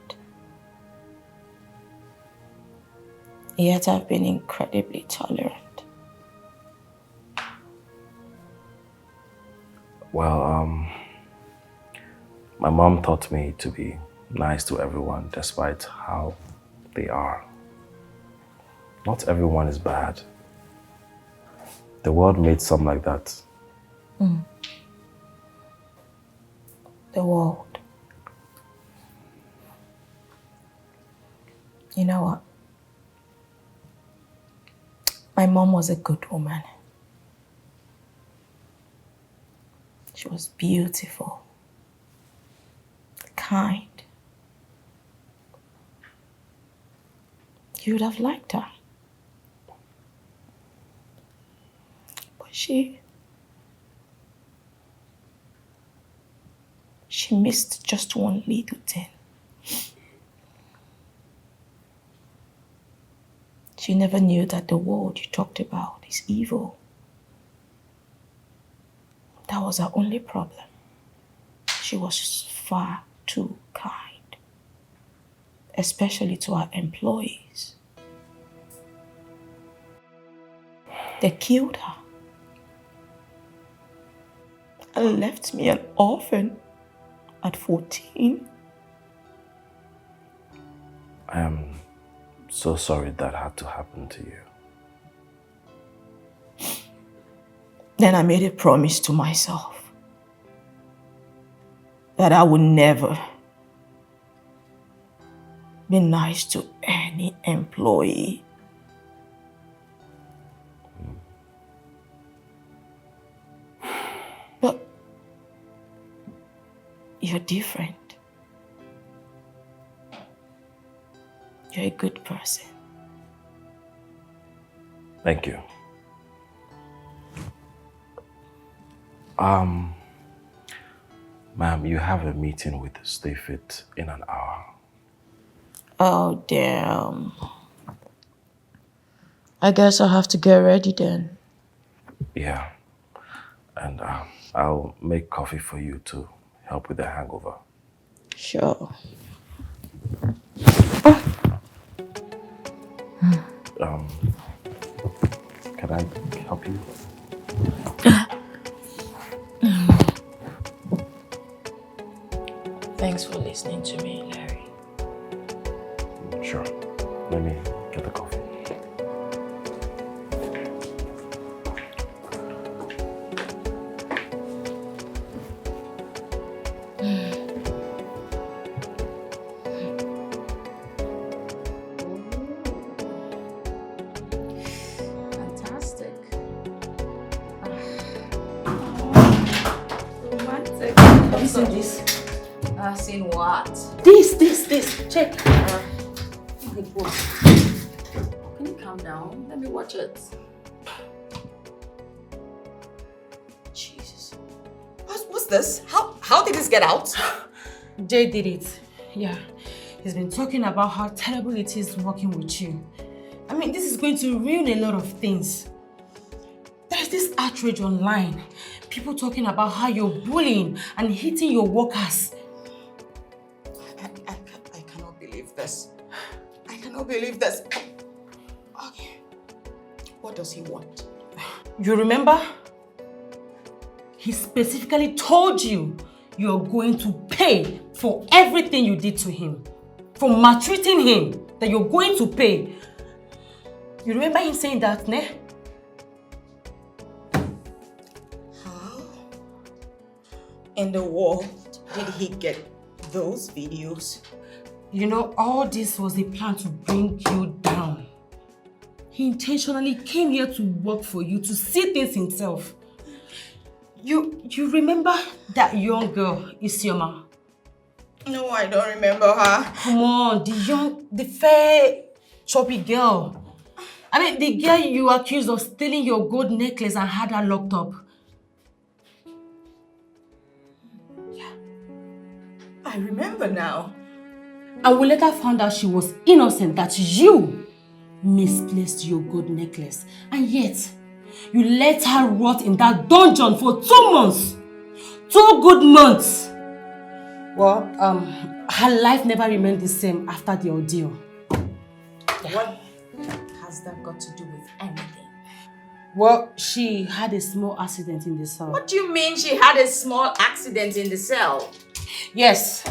Yet I've been incredibly tolerant. Well, my mom taught me to be nice to everyone despite how they are. Not everyone is bad. The world made some like that. The world. You know what? My mom was a good woman. She was beautiful, kind. You would have liked her. But she missed just one little thing. She never knew that the world you talked about is evil. That was her only problem. She was far too kind, especially to her employees. They killed her and left me an orphan at 14. I am so sorry that had to happen to you. Then I made a promise to myself that I would never be nice to any employee. But you're different. You're a good person. Thank you. Ma'am, you have a meeting with Stay Fit in an hour. Oh, damn. I guess I'll have to get ready then. Yeah. And I'll make coffee for you to help with the hangover. Sure. Can I help you? Thanks for listening to me, Larry. Sure. Let me get the coffee. Fantastic. Romantic. Have you seen this? Seen what? This. Check. Can you calm down? Let me watch it. Jesus. What's this? How did this get out? Jay did it. Yeah. He's been talking about how terrible it is working with you. I mean, this is going to ruin a lot of things. There's this outrage online. People talking about how you're bullying and hitting your workers. I cannot believe this. I cannot believe this. Okay. What does he want? You remember? He specifically told you you're going to pay for everything you did to him. For maltreating him, that you're going to pay. You remember him saying that, ne? How in the world did he get those videos? You know, all this was a plan to bring you down. He intentionally came here to work for you, to see things himself. You remember that young girl, Isioma? No, I don't remember her. Come on, the fair, choppy girl. I mean, the girl you accused of stealing your gold necklace and had her locked up. Yeah, I remember now. And we later found out she was innocent, that you misplaced your gold necklace. And yet, you let her rot in that dungeon for 2 months. 2 good months. Well, her life never remained the same after the ordeal. Yeah. What has that got to do with anything? Well, she had a small accident in the cell. What do you mean she had a small accident in the cell? Yes.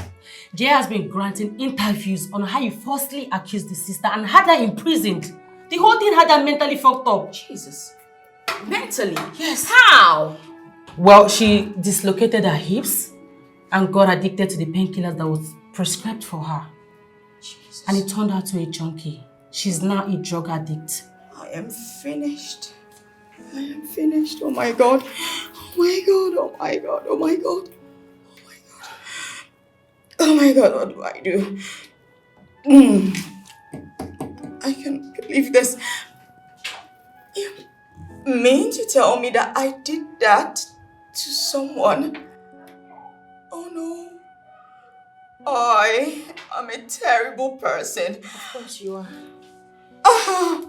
Jay has been granting interviews on how you falsely accused the sister and had her imprisoned. The whole thing had her mentally fucked up. Jesus. Mentally? Yes. How? Well, she dislocated her hips and got addicted to the painkillers that was prescribed for her. Jesus. And it turned her to a junkie. She's now a drug addict. I am finished. I am finished. Oh my God. Oh my God. Oh my God. Oh my God. Oh my God, what do I do? I can't believe this. You mean to tell me that I did that to someone? Oh no. I am a terrible person. Of course you are. I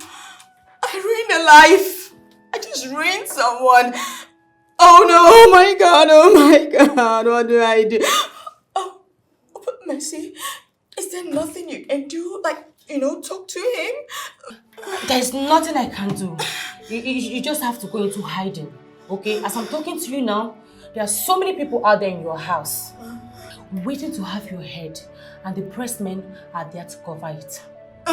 ruined a life. I just ruined someone. Oh no, oh my God, what do I do? But Mercy, is there nothing you can do? Like, talk to him? There's nothing I can do. You just have to go into hiding, okay? As I'm talking to you now, there are so many people out there in your house waiting to have your head, and the pressed men are there to cover it. I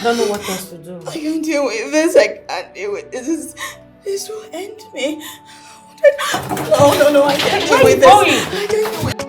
don't know what else to do. I can't deal with this. I can't deal with this. This will end me. No, I can't deal with this. I can't deal with this.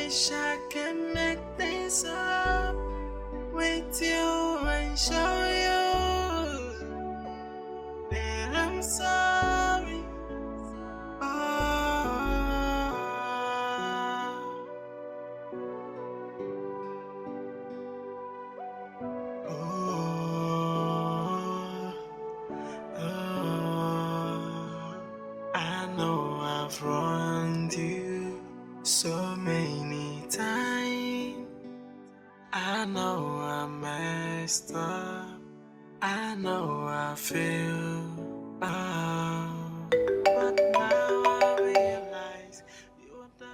wish I could make things up with you and show you that I'm sorry. I know I've wronged you so many times. I know I messed up. I know I feel. But now I realize you're the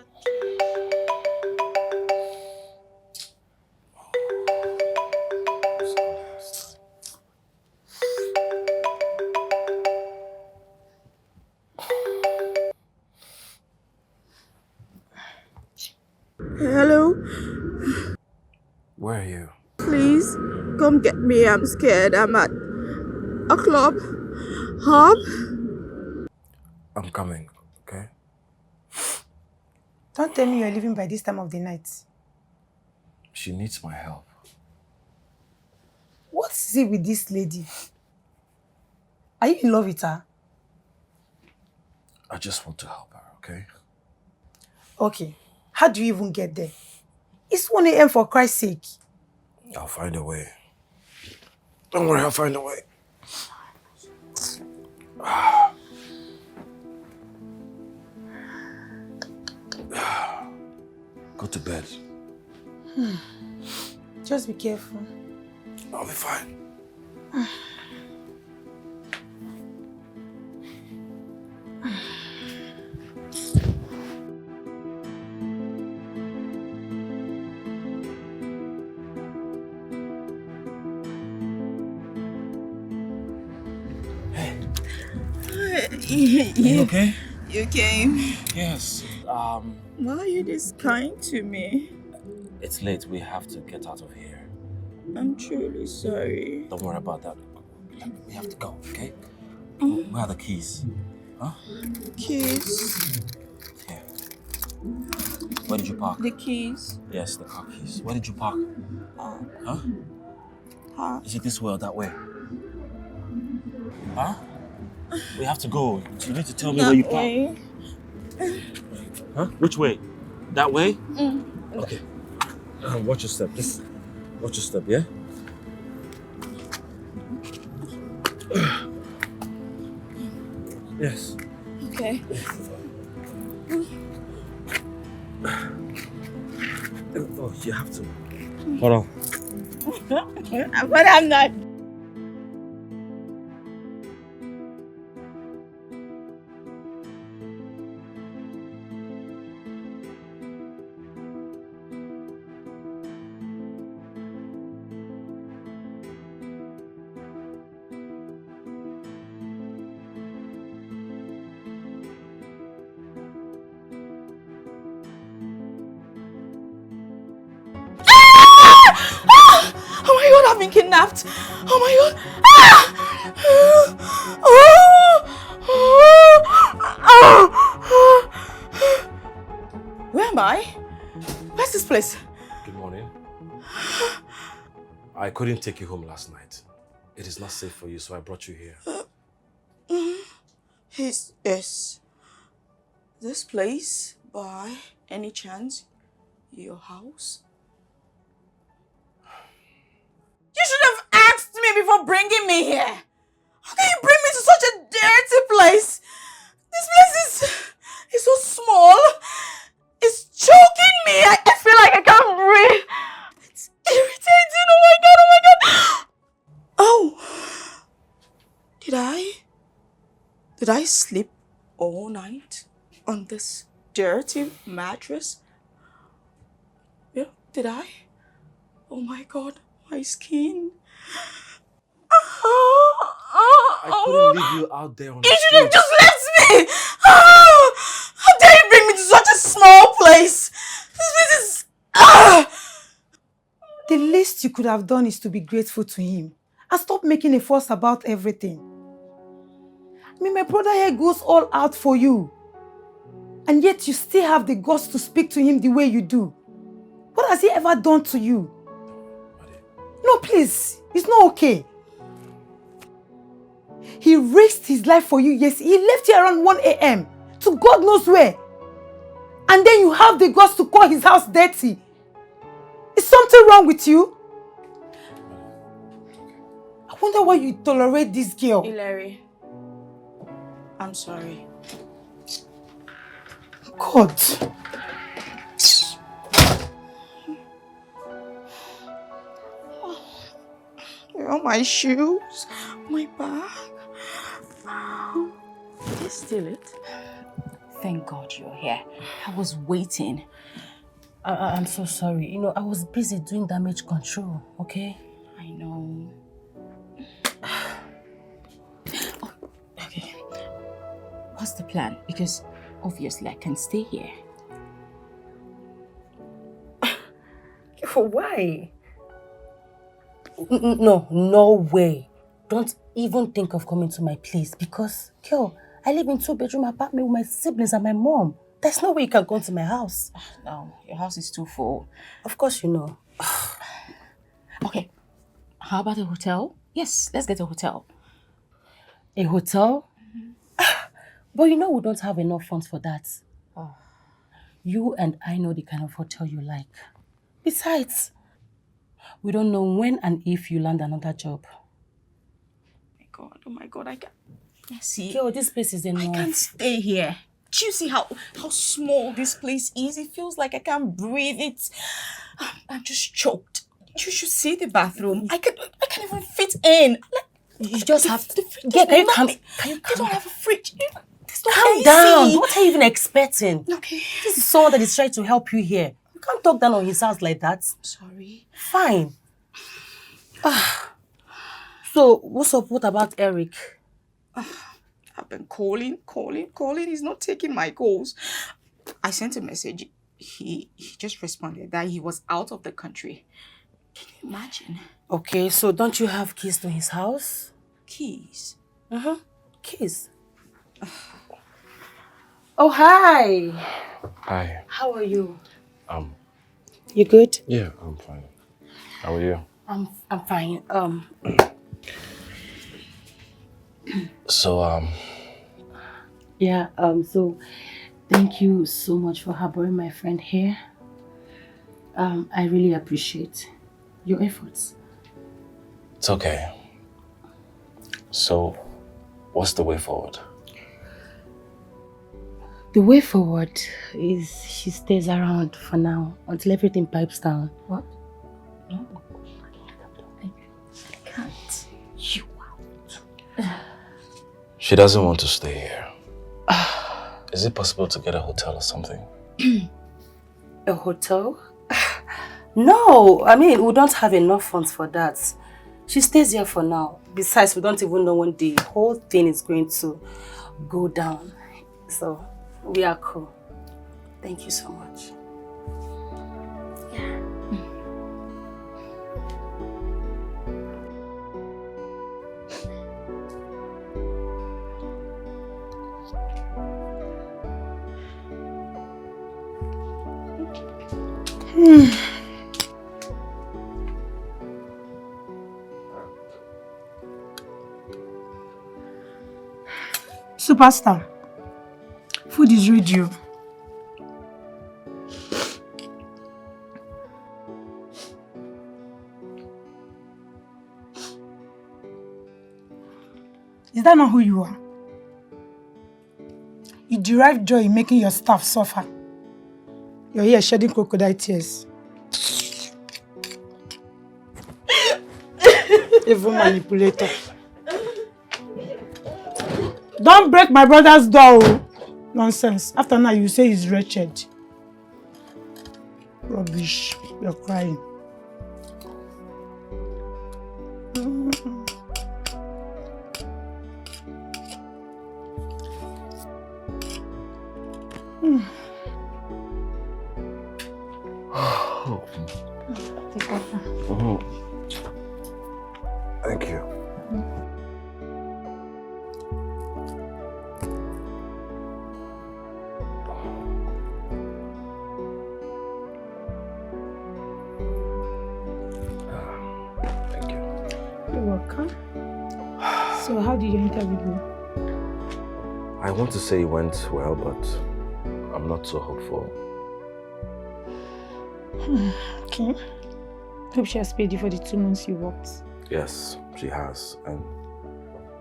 Hello, Where are you? please come get me. I'm scared. I'm at a club. Hub? I'm coming, okay? Don't tell me you're leaving by this time of the night. She needs my help. What is it with this lady? Are you in love with her? I just want to help her, okay? Okay. How do you even get there? It's 1 a.m. for Christ's sake. I'll find a way. Don't worry, I'll find a way. Go to bed. Just be careful. I'll be fine. You okay? You came. Yes. Why are you this kind to me? It's late. We have to get out of here. I'm truly sorry. Don't worry about that. We have to go, okay? Where are the keys? Huh? Keys. Here. Where did you park? The keys. Yes, the car keys. Where did you park? Huh? Huh? Is it this way or that way? Huh? We have to go. You need to tell me where you park. Way. Huh? Which way? That way? Okay. Watch your step. Just watch your step, yeah? Yes. Okay. Oh, you have to. Hold on. But I'm not. Oh my god, I've been kidnapped. Oh my god. Where am I? Where's this place? Good morning. I couldn't take you home last night. It is not safe for you, so I brought you here. Is this place by any chance your house? You should have asked me before bringing me here. How can you bring me to such a dirty place? This place is so small. It's choking me. I feel like I can't breathe. It's irritating. Oh my god, oh my god. Oh. Did I sleep all night on this dirty mattress? Yeah, did I? Oh my god, my skin. I couldn't leave you out there on the You should have streets. just left me! How dare you bring me to such a small place? This place is... The least you could have done is to be grateful to him and stop making a fuss about everything. I mean, my brother here goes all out for you. And yet you still have the guts to speak to him the way you do. What has he ever done to you? No, please. It's not okay. He risked his life for you. Yes, he left here around 1 a.m. to God knows where. And then you have the guts to call his house dirty. Is something wrong with you? I wonder why you tolerate this girl. Hilary, I'm sorry. God. Oh, my shoes, my bag. Did you steal it? Thank God you're here. I was waiting. I'm so sorry. You know, I was busy doing damage control, okay? I know. Oh, okay. What's the plan? Because obviously I can stay here. Why? No way. Don't even think of coming to my place because, girl, I live in 2-bedroom apartment with my siblings and my mom. There's no way you can come to my house. No, your house is too full. Of course you know. Okay, how about a hotel? Yes, let's get a hotel. A hotel? But you know we don't have enough funds for that. Oh. You and I know the kind of hotel you like. Besides, we don't know when and if you land another job. Oh my God, I can't. See, Girl, this place is enough. I can't stay here. Do you see how small this place is? It feels like I can't breathe. I'm just choked. You should see the bathroom. I can't even fit in. You just have to. Can you calm? They don't have a fridge. Calm down. What are you even expecting? Okay. This is someone that is trying to help you here. You can't talk down on his house like that. Sorry. Fine. So, what's up? What about Eric? I've been calling. He's not taking my calls. I sent a message. He just responded that he was out of the country. Can you imagine? Okay, so don't you have keys to his house? Keys? Keys. Oh, hi. Hi. How are you? You good? Yeah, I'm fine. How are you? I'm fine. So, Yeah, so thank you so much for harboring my friend here. I really appreciate your efforts. it's okay. So, what's the way forward? The way forward is she stays around for now until everything pipes down. What? No. I can't. You out. She doesn't want to stay here. Is it possible to get a hotel or something? A hotel? No, I mean, we don't have enough funds for that. She stays here for now. Besides, we don't even know when the whole thing is going to go down. So, we are cool. Thank you so much. Yeah. Superstar, food is ready. Is that not who you are? You derive joy in making your staff suffer. You're here shedding crocodile tears. Evil manipulator. Don't break my brother's door. Nonsense. After now, you say he's wretched. Rubbish. You're crying. Take water. Thank you. So how did your interview go? I want to say it went well, but I'm not so hopeful. Okay. Hope she has paid you for the 2 months you worked. Yes, she has, and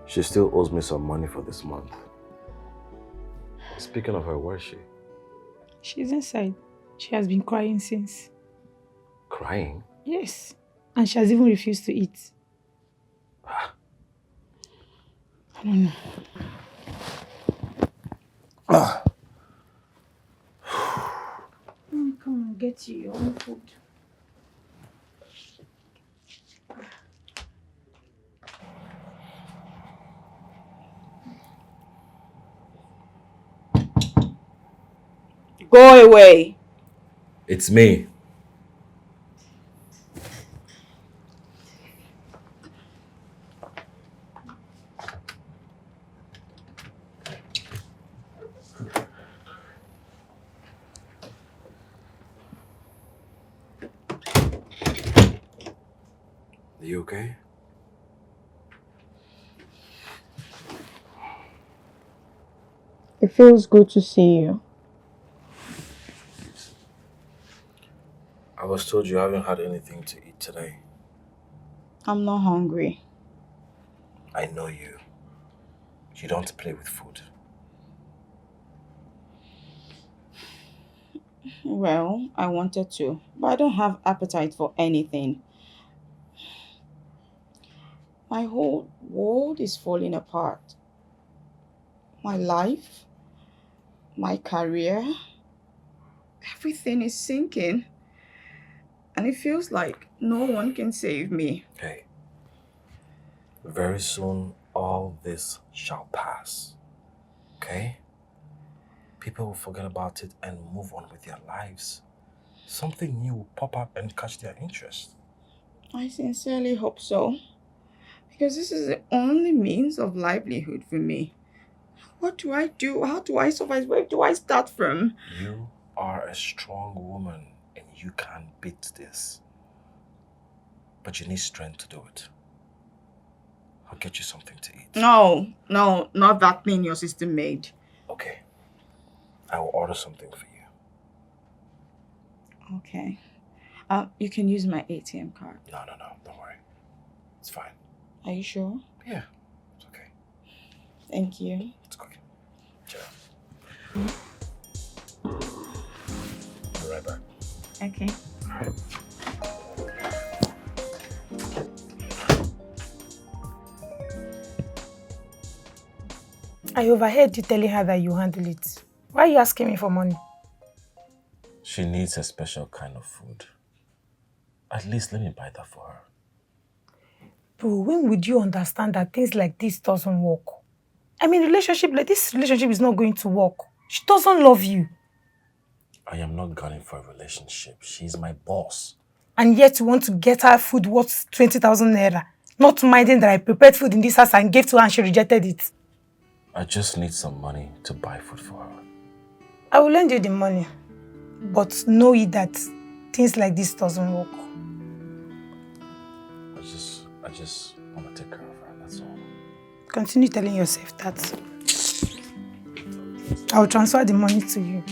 she still owes me some money for this month. Speaking of her, where is she? She's inside. She has been crying since. Crying? Yes. And she has even refused to eat. I don't know. Come on, get you your own food. Go away. It's me. Are you okay? It feels good to see you. I was told you haven't had anything to eat today. I'm not hungry. I know you. You don't play with food. Well, I wanted to, but I don't have appetite for anything. My whole world is falling apart. My life, my career, everything is sinking. And it feels like no one can save me. Hey, very soon all this shall pass. Okay? People will forget about it and move on with their lives. Something new will pop up and catch their interest. I sincerely hope so. Because this is the only means of livelihood for me. What do I do? How do I survive? Where do I start from? You are a strong woman and you can beat this. But you need strength to do it. I'll get you something to eat. No, not that thing your sister made. Okay. I will order something for you. Okay. You can use my ATM card. No, don't worry. It's fine. Are you sure? Yeah, it's okay. Thank you. It's okay. Ciao. I'll be right back. Okay. I overheard you telling her that you handle it. Why are you asking me for money? She needs a special kind of food. At least let me buy that for her. Bro, when would you understand that things like this doesn't work? I mean, this relationship is not going to work. She doesn't love you. I am not gunning for a relationship. She's my boss. And yet you want to get her food worth 20,000 naira. Not minding that I prepared food in this house and gave to her and she rejected it. I just need some money to buy food for her. I will lend you the money. But know it that things like this doesn't work. I just want to take care of her, that's all. Continue telling yourself that. I will transfer the money to you.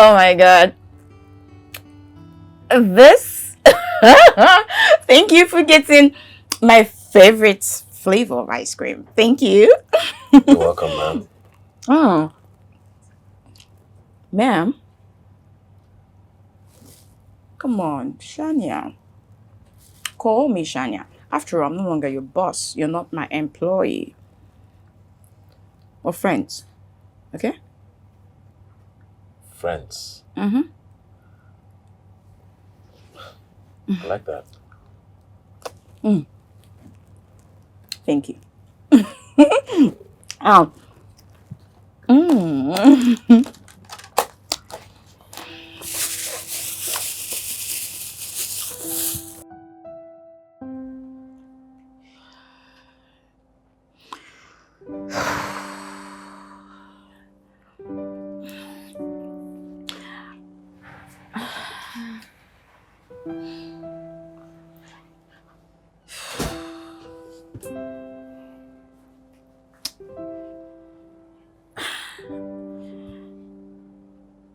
Oh my god. This? Thank you for getting my favorite flavor of ice cream. Thank you. You're welcome, ma'am. Oh. Ma'am? Come on, Shania. Call me Shania. After all, I'm no longer your boss. You're not my employee. We're friends. Okay? Friends. Mm-hmm. I like that. Mm. Thank you. Oh. Mm.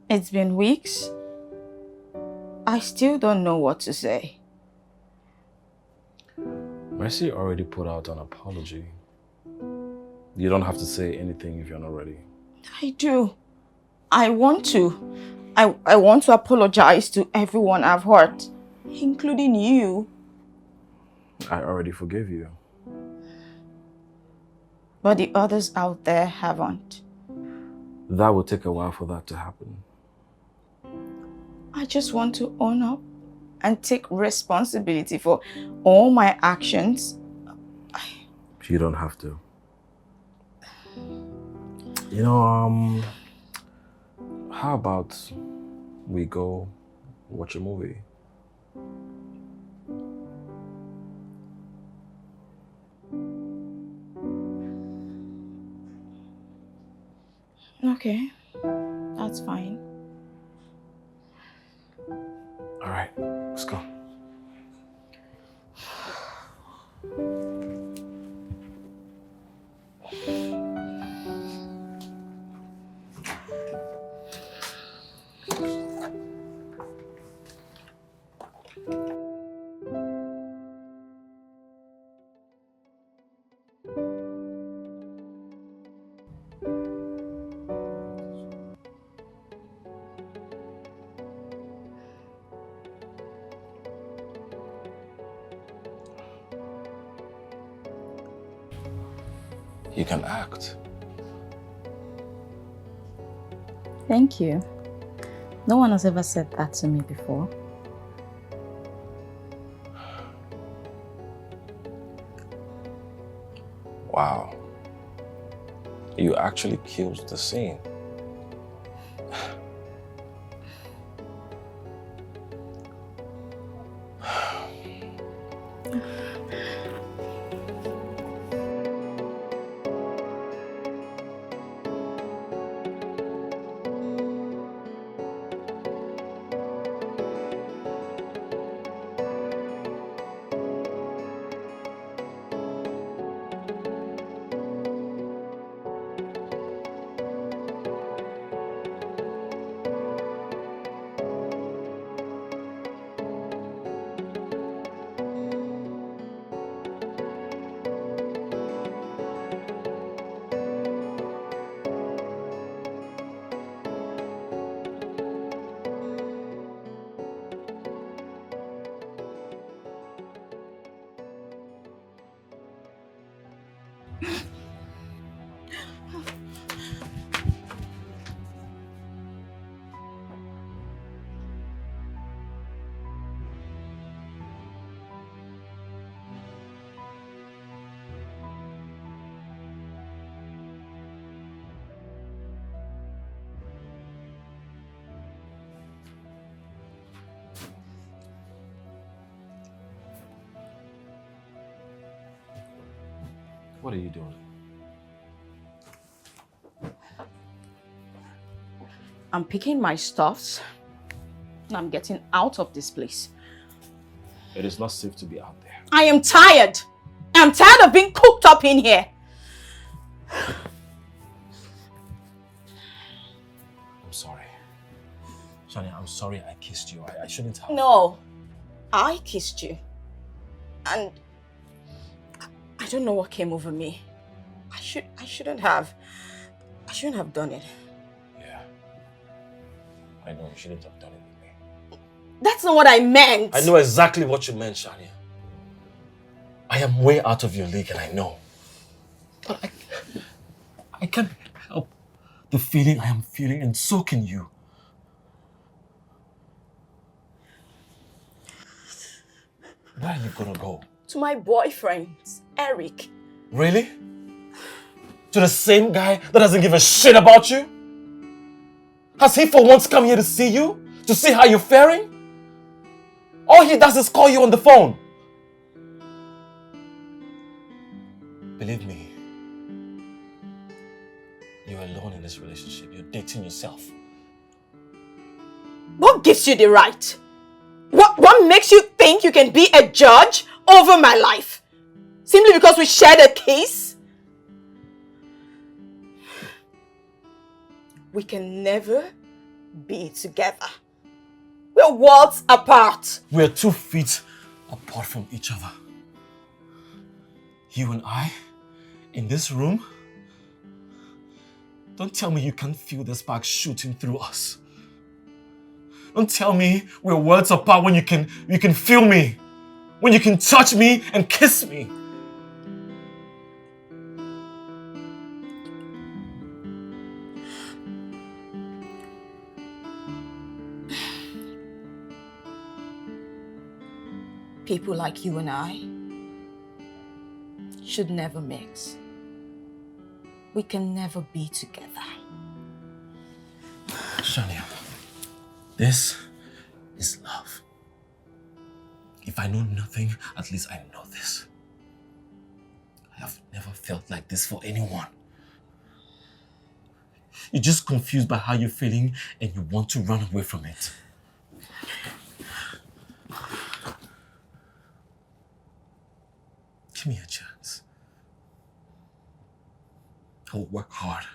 It's been weeks. I still don't know what to say. Mercy already put out an apology. You don't have to say anything if you're not ready. I do. I want to. I want to apologize to everyone I've hurt, including you. I already forgave you. But the others out there haven't. That will take a while for that to happen. I just want to own up and take responsibility for all my actions. You don't have to. You know, how about we go watch a movie? Okay, that's fine. All right, let's go. You can act. Thank you. No one has ever said that to me before. Wow. You actually killed the scene. What are you doing? I'm picking my stuffs and I'm getting out of this place. It is not safe to be out there. I am tired. I'm tired of being cooped up in here. I'm sorry. Shania, I'm sorry I kissed you. I shouldn't have. No, I kissed you. And I don't know what came over me. I shouldn't have done it. Yeah. I know you shouldn't have done it with me. That's not what I meant. I know exactly what you meant, Shania. I am way out of your league and I know. But I can't help the feeling I am feeling, and so can you. Where are you gonna go? To my boyfriend, Eric. Really? To the same guy that doesn't give a shit about you? Has he for once come here to see you? To see how you're faring? All he does is call you on the phone. Believe me, you're alone in this relationship. You're dating yourself. What gives you the right? What makes you think you can be a judge over my life? Simply because we shared a case? We can never be together. We're worlds apart. We're 2 feet apart from each other. You and I, in this room. Don't tell me you can't feel the spark shooting through us. Don't tell me we're worlds apart when you can feel me. When you can touch me and kiss me. People like you and I should never mix. We can never be together. Shania, this is love. If I know nothing, at least I know this. I have never felt like this for anyone. You're just confused by how you're feeling and you want to run away from it. Give me a chance. I will work hard.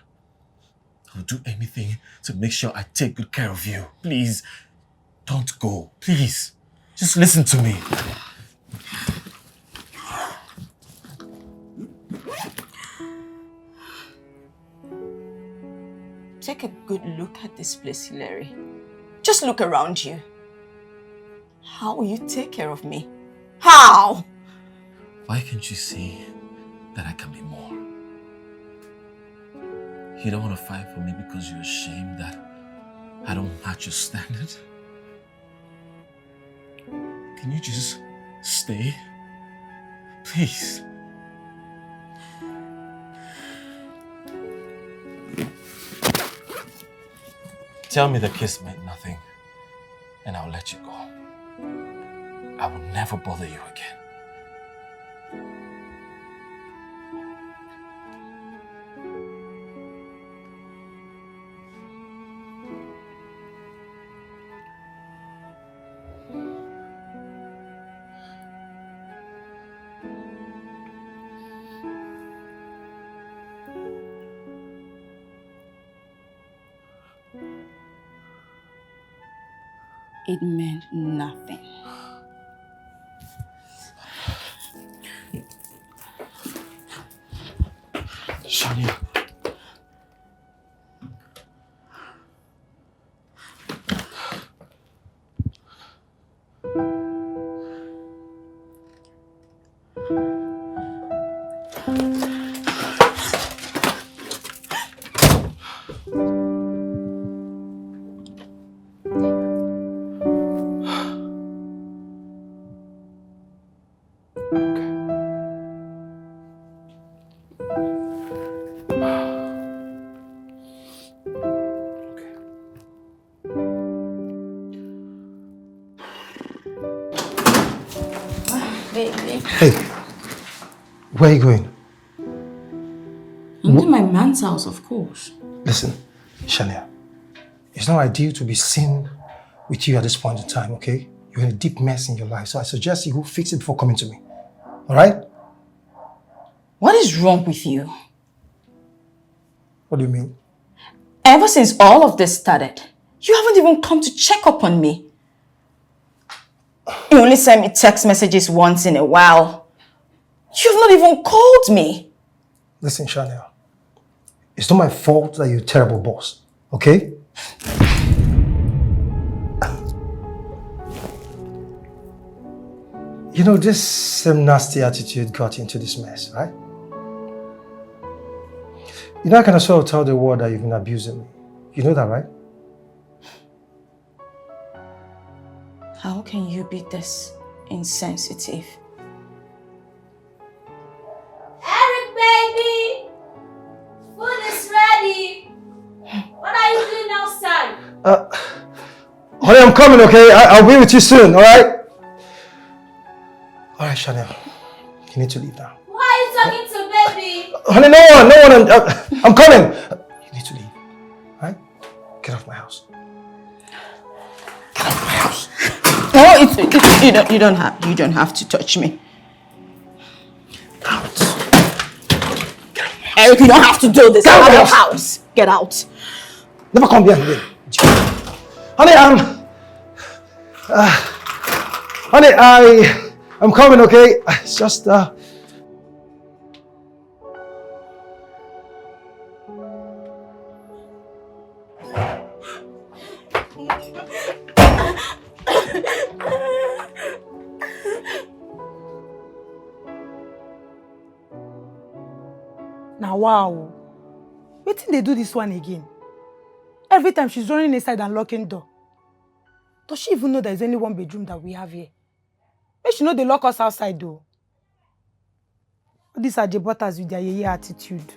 I will do anything to make sure I take good care of you. Please, don't go. Please, just listen to me. Take a good look at this place, Hilary. Just look around you. How will you take care of me? How? Why can't you see that I can be more? You don't want to fight for me because you're ashamed that I don't match your standard? Can you just stay? Please. Tell me the kiss meant nothing, and I'll let you go. I will never bother you again. It meant nothing. Shania. Hey, where are you going? I'm to my man's house, of course. Listen, Shania, it's not ideal to be seen with you at this point in time, okay? You're in a deep mess in your life, so I suggest you go fix it before coming to me. All right? What is wrong with you? What do you mean? Ever since all of this started, You haven't even come to check up on me. You only send me text messages once in a while. You've not even called me. Listen, Chanel. It's not my fault that you're a terrible boss, okay? You know, this same nasty attitude got you into this mess, right? You know, I can as well tell the world that you've been abusing me. You know that, right? How can you be this insensitive? Eric, baby! Food is ready! What are you doing outside? Honey, I'm coming, okay? I'll be with you soon, alright? Alright, Chanel. You need to leave now. Who are you talking to, baby? Honey, no one. I'm coming. You need to leave, alright? Get off my house. Get off my house. No, you don't have to touch me. Out. Eric, you don't have to do this. Get out of your house. Get out. Never come here again. Honey, I'm coming, okay? It's just, Now, wow. Wait till they do this one again. Every time she's running inside and locking door. Does she even know there's only one bedroom that we have here? Make she know they lock us outside though. These are the butters with their yeye attitude.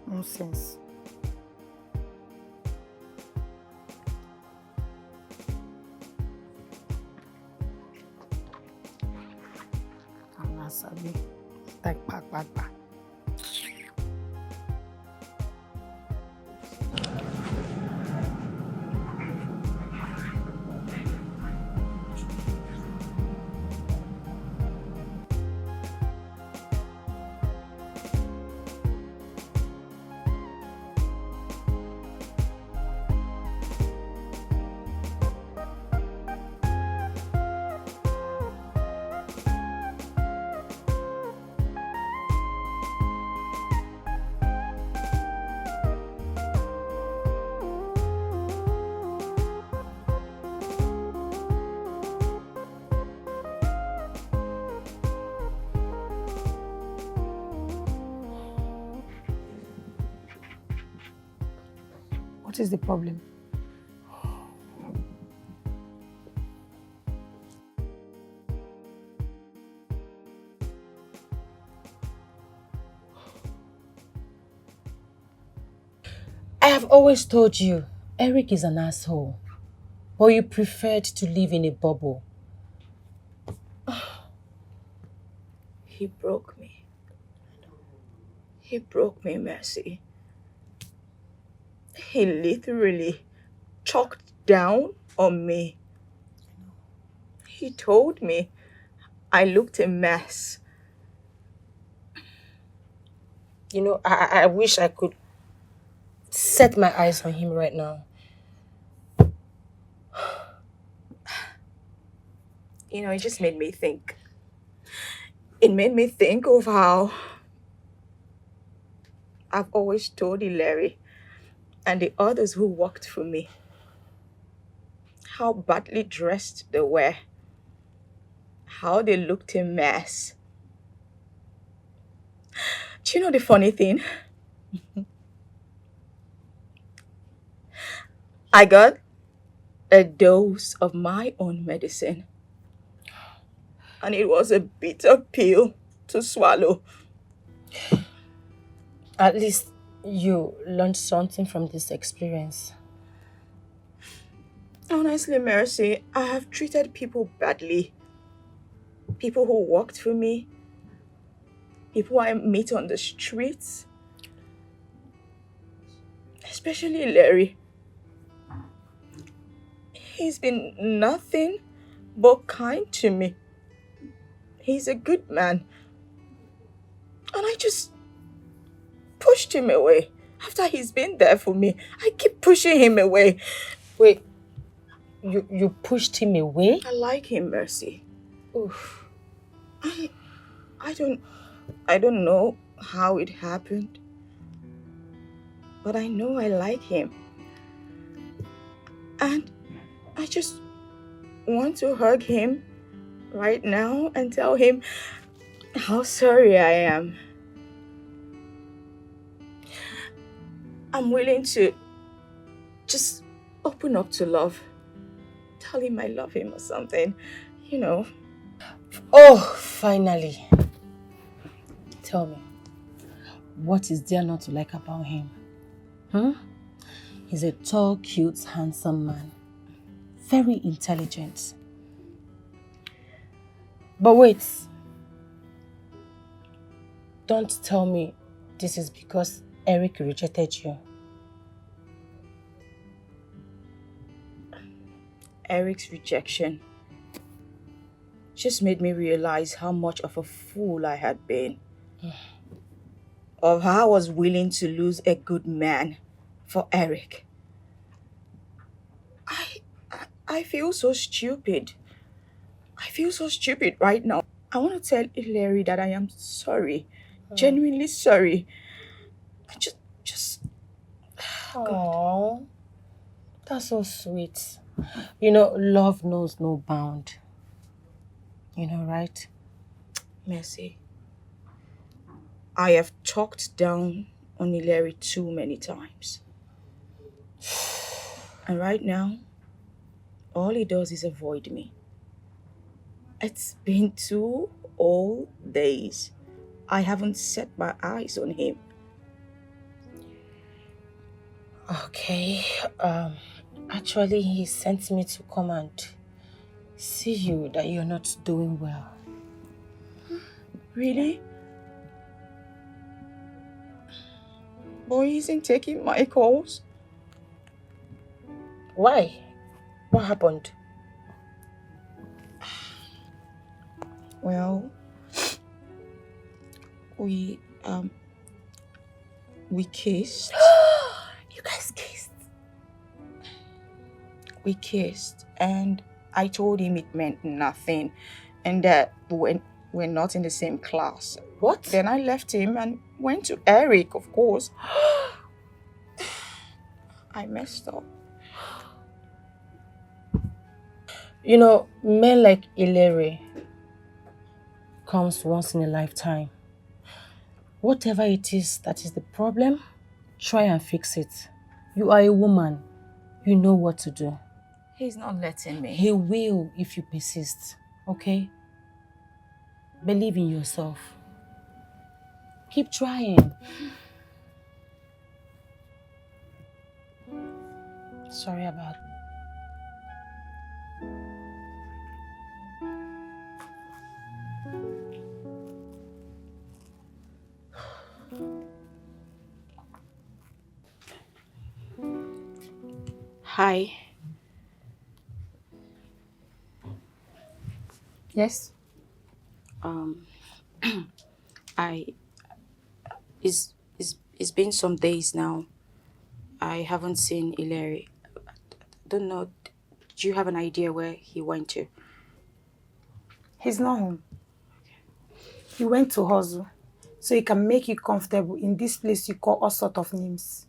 Nonsense. I'm not sorry. Back. What is the problem? I have always told you, Eric is an asshole. But you preferred to live in a bubble. He broke me. He broke me, Mercy. He literally chalked down on me. He told me I looked a mess. You know, I wish I could set my eyes on him right now. You know, it just made me think. It made me think of how I've always told Larry and the others who worked for me how badly dressed they were, how they looked a mess. Do you know the funny thing? I got a dose of my own medicine. And it was a bitter pill to swallow. At least you learned something from this experience. Honestly, Mercy, I have treated people badly. People who worked for me. People I meet on the streets. Especially Larry. He's been nothing but kind to me. He's a good man. And I just pushed him away. After he's been there for me, I keep pushing him away. Wait, you pushed him away? I like him, Mercy. Oof. I don't know how it happened, but I know I like him. And I just want to hug him right now and tell him how sorry I am. I'm willing to just open up to love. Tell him I love him or something, you know. Oh, finally. Tell me, what is there not to like about him? He's a tall, cute, handsome man. Very intelligent. But wait. Don't tell me this is because Eric rejected you. Eric's rejection just made me realize how much of a fool I had been. Of how I was willing to lose a good man for Eric. I feel so stupid. I feel so stupid right now. I want to tell Larry that I am sorry. Genuinely sorry. I just... Oh, that's so sweet. You know, love knows no bound. You know, right? Mercy, I have talked down on Larry too many times. And right now, all he does is avoid me. It's been 2 whole days. I haven't set my eyes on him. Okay, actually he sent me to come and see you that you're not doing well. Really? Boy isn't taking my calls. Why? What happened? Well, we kissed. You guys kissed? We kissed, and I told him it meant nothing, and that we're not in the same class. What? Then I left him and went to Eric, of course. I messed up. You know, men like Ilere comes once in a lifetime. Whatever it is that is the problem, try and fix it. You are a woman. You know what to do. He's not letting me. He will if you persist, okay? Believe in yourself. Keep trying. Sorry about. Hi. Yes? It's been some days now. I haven't seen Ilari. I don't know. Do you have an idea where he went to? He's not home. He went to hustle, so he can make you comfortable in this place you call all sort of names.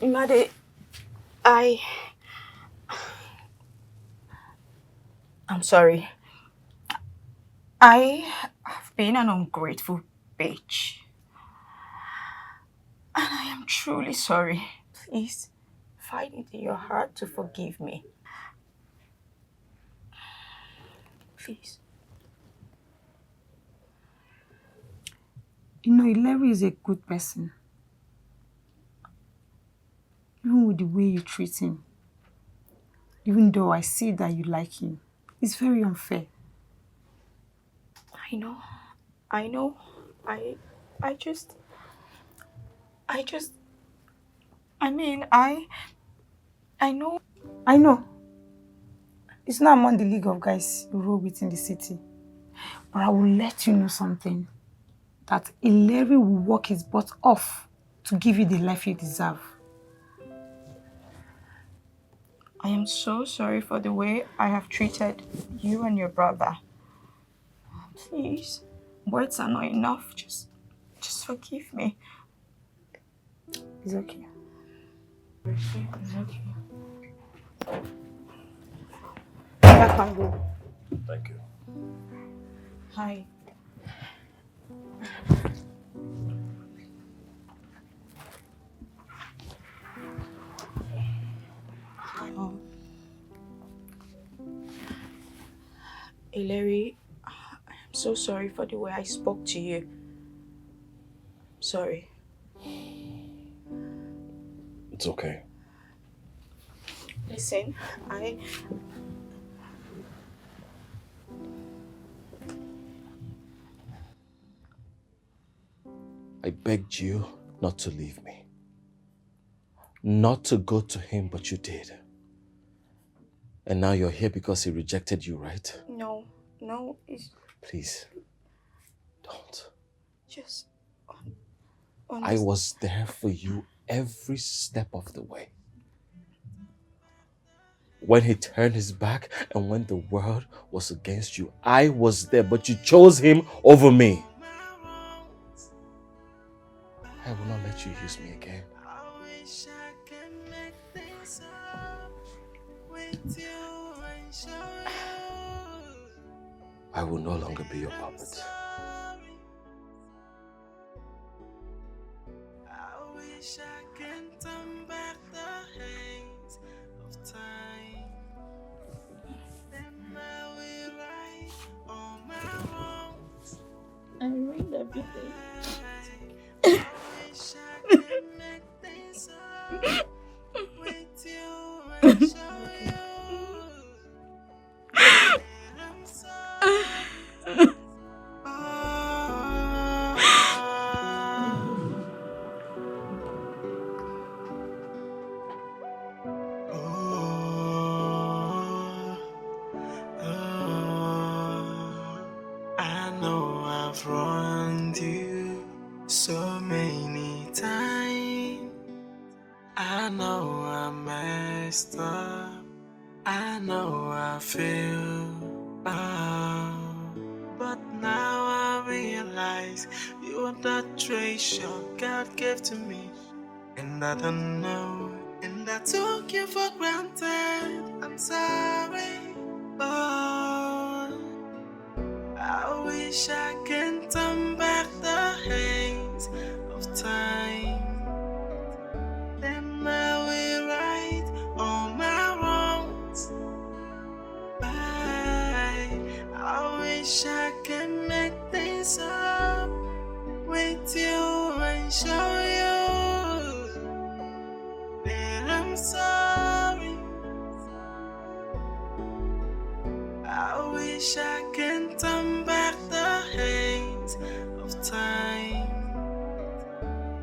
Made, I'm sorry. I have been an ungrateful bitch. And I am truly sorry. Please, find it in your heart to forgive me. Please. You know, Larry is a good person. Even with the way you treat him. Even though I see that you like him. It's very unfair. I know. I know. I know. It's not among the league of guys you roll with in the city. But I will let you know something. That Ileri will work his butt off to give you the life you deserve. I am so sorry for the way I have treated you and your brother. Please, words are not enough. Just forgive me. It's okay. It's okay. I can go. Thank you. Hi. Ileri, I'm so sorry for the way I spoke to you. Sorry. It's okay. Listen, I begged you not to leave me. Not to go to him, but you did. And now you're here because he rejected you, right? No, it's Please, don't. just... I was there for you every step of the way. When he turned his back and when the world was against you, I was there, but you chose him over me. I will not let you use me again. I will no longer be your puppet. I ruined everything. I know I've wronged you so many times. I know I messed up. I know I feel bad. But now I realize you are the treasure God gave to me. And I don't know. And I took you for granted. I'm sorry. Oh, I wish I can turn back the hands of time. Then I will right all my wrongs. I wish I can make things up with you and show you that I'm sorry. I wish I can turn back the hands of time.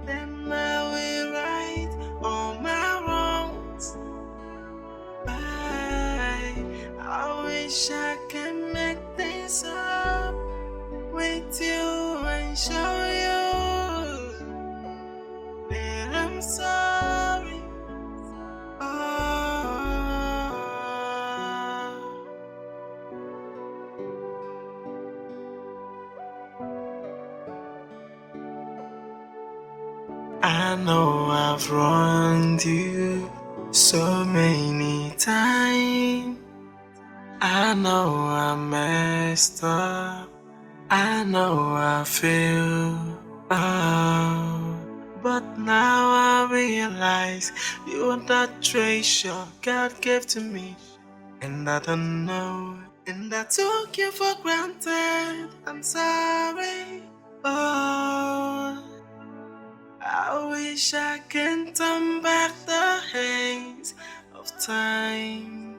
Then I will right all my wrongs. I wish I can make things up with you and show you that I'm sorry. Oh, I know I've wronged you so many times. I know I messed up. I know I feel bad. But now I realize you are the treasure God gave to me. And I don't know. And I took you for granted. I'm sorry. Oh, I wish I can turn back the hands of time.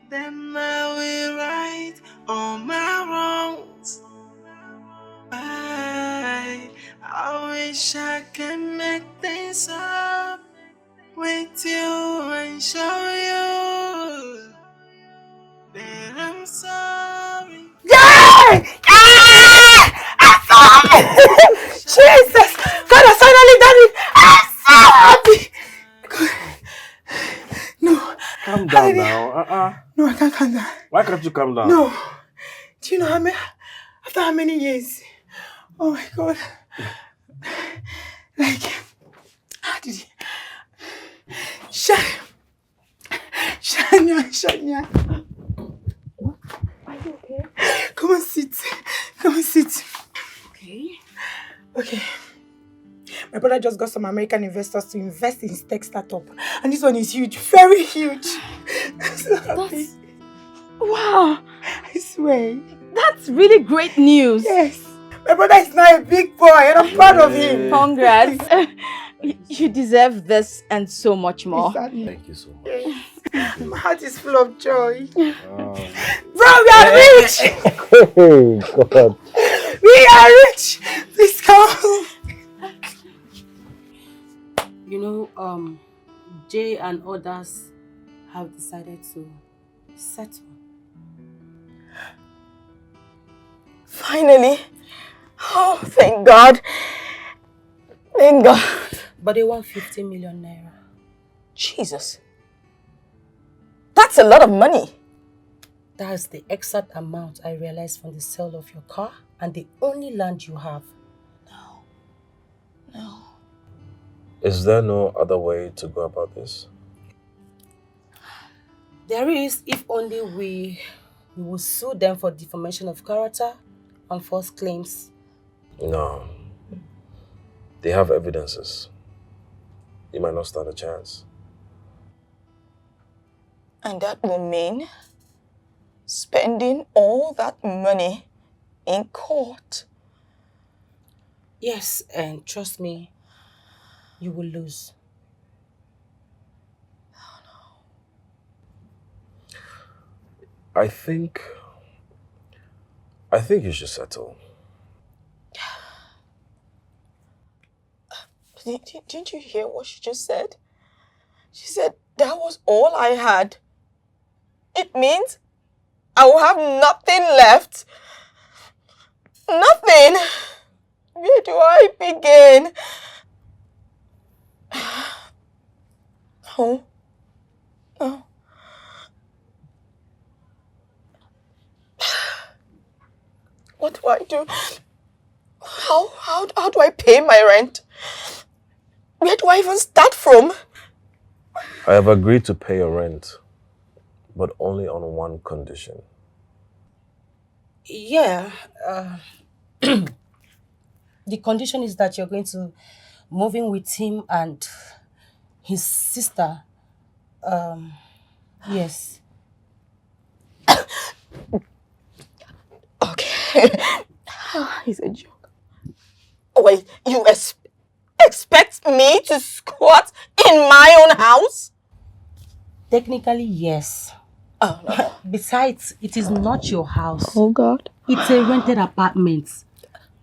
Then I will right all my wrongs. I wish I can make things up with you and I'm sorry. Yeah! I'm so happy! Jesus! God has finally done it! I'm so happy! God. No. Calm down now. No, I can't calm down. Why can't you calm down? No. Do you know after how many years? Oh my God. Like, how did he? Shania. What? Are you okay? Come and sit. Okay. My brother just got some American investors to invest in his tech startup. And this one is huge, very huge. I'm so happy. Wow. I swear. That's really great news. Yes. My brother is now a big boy and I'm proud of him. Congrats. You deserve this and so much more. Exactly. Thank you so much. My heart is full of joy. Oh. Bro, we are rich! Oh, God. We are rich! Please come. You know, Jay and others have decided to settle. Finally. Oh, thank God. Thank God. But they want 50 million naira. Jesus. That's a lot of money. That's the exact amount I realized from the sale of your car and the only land you have. No. Is there no other way to go about this? There is, if only we will sue them for defamation of character and false claims. No. They have evidences. You might not stand a chance. And that will mean spending all that money in court. Yes, and trust me, you will lose. I think you should settle. Didn't you hear what she just said? She said that was all I had. It means I will have nothing left. Nothing. Where do I begin? No. No. What do I do? How do I pay my rent? Where do I even start from? I have agreed to pay your rent, but only on one condition. Yeah. The condition is that you're going to move in with him and his sister. Yes. Okay. He's a joke. Wait, you expect me to squat in my own house? Technically, yes. Oh, no. Besides, it is not your house. Oh, God. It's a rented apartment.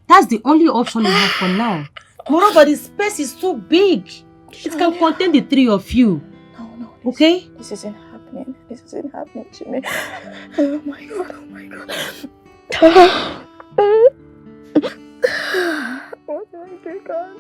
That's the only option you have for now. Moreover, the space is too big. It can contain the three of you. No. Okay? This isn't happening. This isn't happening to me. Oh, my God. Oh, my God. What do I do, God?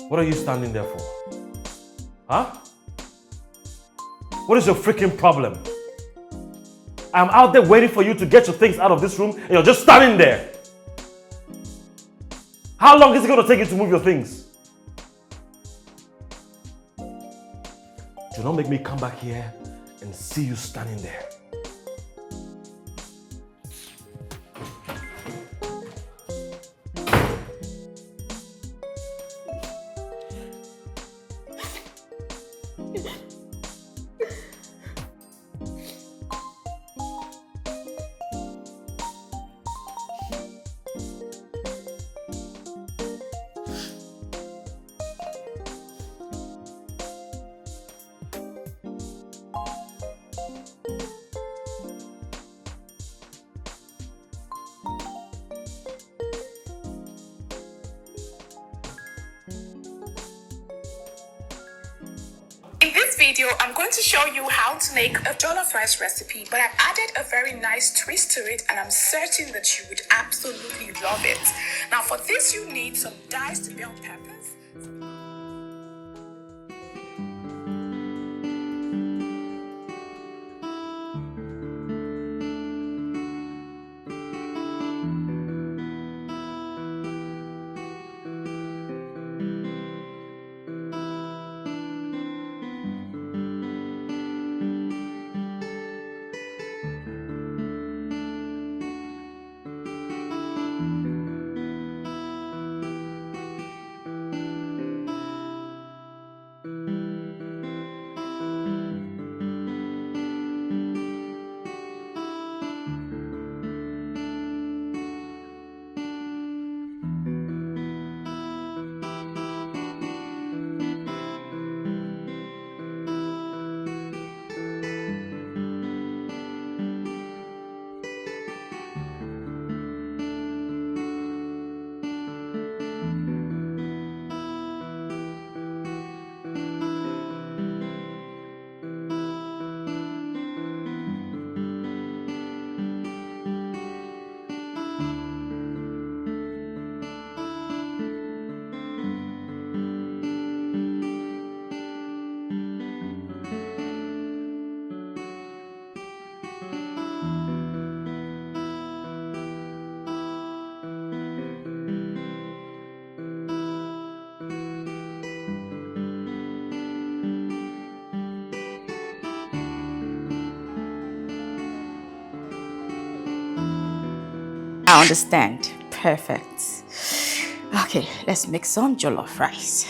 What are you standing there for? Huh? What is your freaking problem? I'm out there waiting for you to get your things out of this room and you're just standing there. How long is it going to take you to move your things? Do not make me come back here and see you standing there. video, I'm going to show you how to make a jollof rice recipe, but I've added a very nice twist to it, and I'm certain that you would absolutely love it. Now, for this, you need some diced bell peppers. I understand. Perfect. Okay, let's make some jollof rice.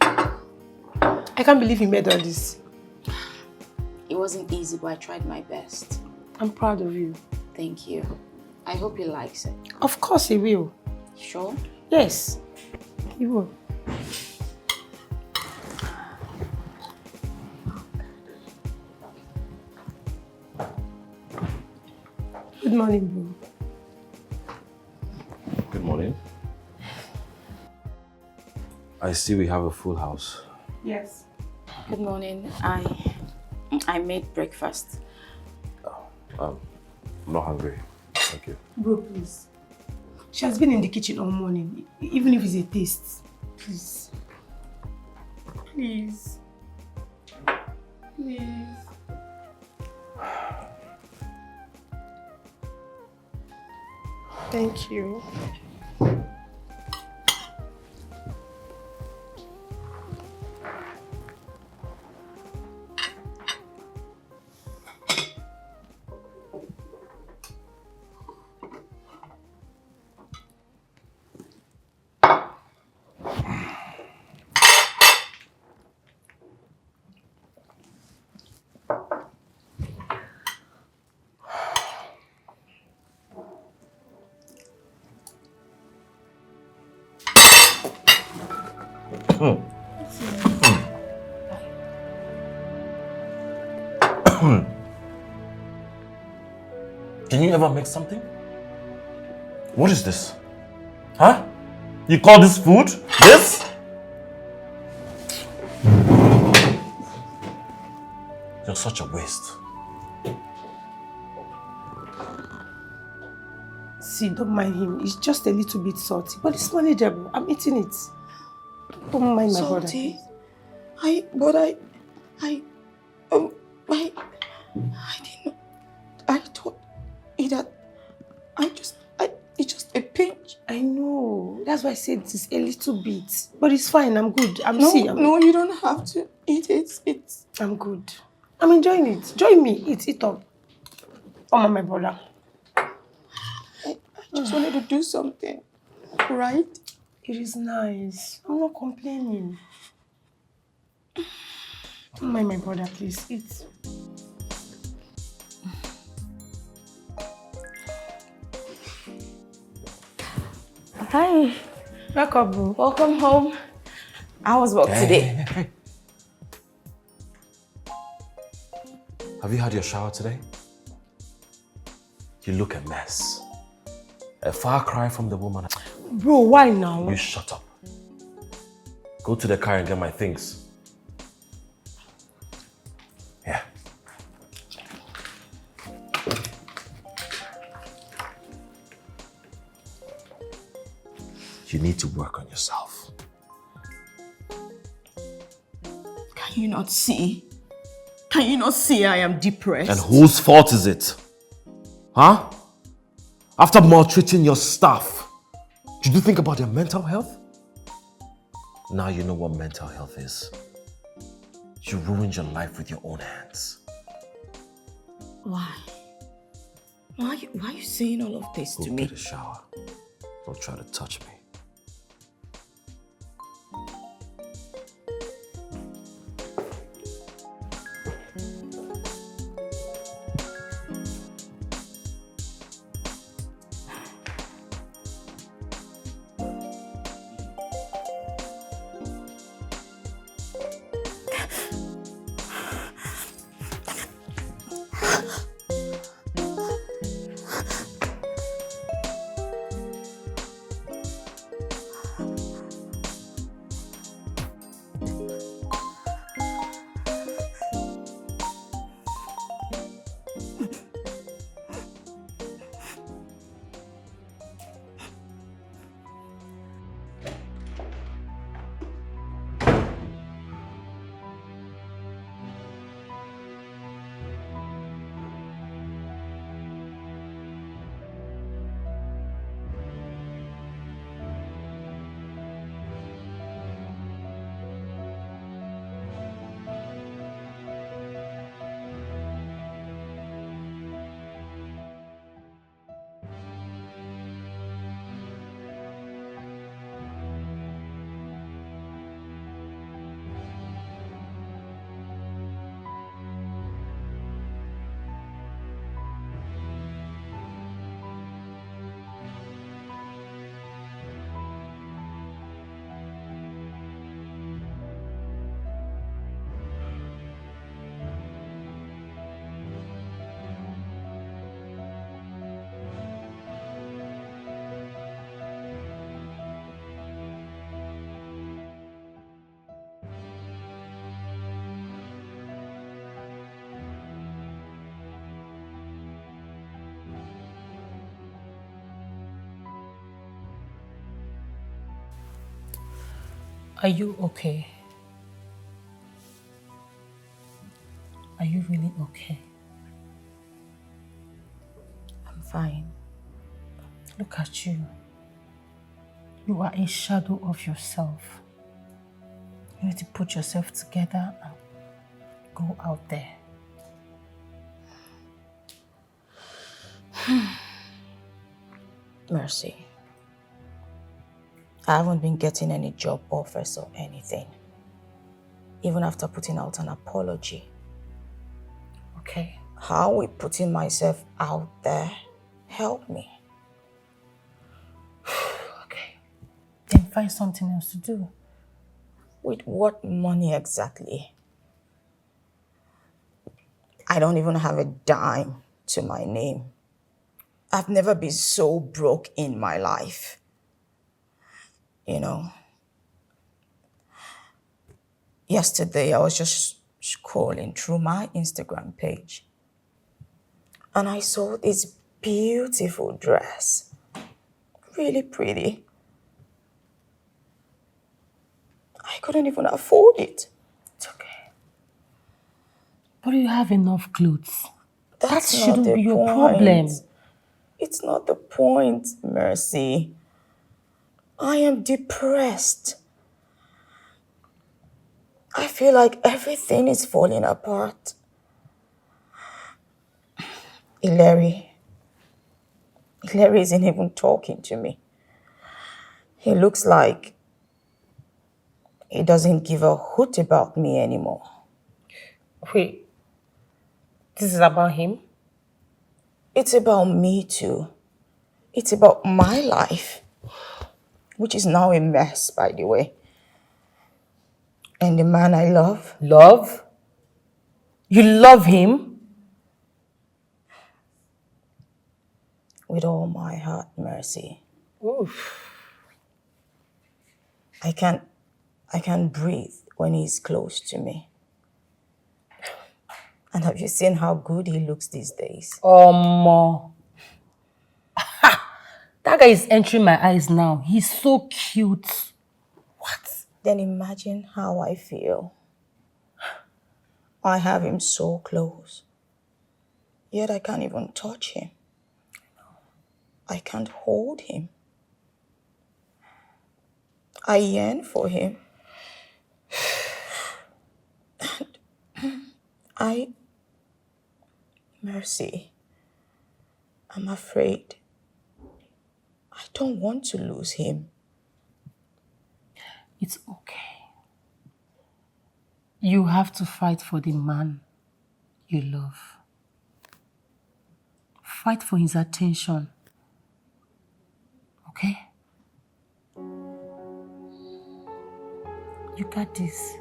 I can't believe you made all this. It wasn't easy, but I tried my best. I'm proud of you. Thank you. I hope he likes it. Of course he will. Sure? Yes, he will. Good morning, bro. Good morning. I see we have a full house. Yes. Good morning. I made breakfast. I'm not hungry. Thank you. Bro, please. She has been in the kitchen all morning, even if it's a taste. Please. Please. Please. Thank you. Can you ever make something? What is this? Huh? You call this food? This? You're such a waste. See, don't mind him. It's just a little bit salty, but it's manageable. I'm eating it. Don't mind my brother. Salty? I didn't know. I thought it had, it's just a pinch. I know. That's why I said it's a little bit. But it's fine. I'm good. No, you don't have to eat it. I'm good. I'm enjoying it. Join me. Eat up. Oh, my brother. I just wanted to do something, right? It is nice. I'm not complaining. Don't mind my brother, please. Eat. Hi. Welcome, bro. Welcome home. How was work today? Hey. Have you had your shower today? You look a mess. A far cry from the woman. Bro, why now? You shut up. Go to the car and get my things. Yeah. You need to work on yourself. Can you not see? Can you not see I am depressed? And whose fault is it? Huh? After maltreating your staff, did you think about your mental health? Now you know what mental health is. You ruined your life with your own hands. Why? Why are you saying all of this to me? Go get a shower. Don't try to touch me. Are you okay? Are you really okay? I'm fine. Look at you. You are a shadow of yourself. You need to put yourself together and go out there. Mercy. I haven't been getting any job offers or anything. Even after putting out an apology. Okay. How are we putting myself out there? Help me. Okay. Then find something else to do. With what money exactly? I don't even have a dime to my name. I've never been so broke in my life. You know, yesterday I was just scrolling through my Instagram page and I saw this beautiful dress. Really pretty. I couldn't even afford it. It's okay. But you have enough clothes. That That's not shouldn't the be your point. problem. It's not the point, Mercy. I am depressed. I feel like everything is falling apart. Hilary isn't even talking to me. He looks like he doesn't give a hoot about me anymore. Wait, this is about him? It's about me too. It's about my life, which is now a mess, by the way. And the man I love. Love? You love him? with all my heart, Mercy. Oof. I can't breathe when he's close to me. And have you seen how good he looks these days? That guy is entering my eyes now. He's so cute. What? Then imagine how I feel. I have him so close, yet I can't even touch him. I can't hold him. I yearn for him. And Mercy, I'm afraid. I don't want to lose him. It's okay. You have to fight for the man you love. Fight for his attention. Okay? You got this.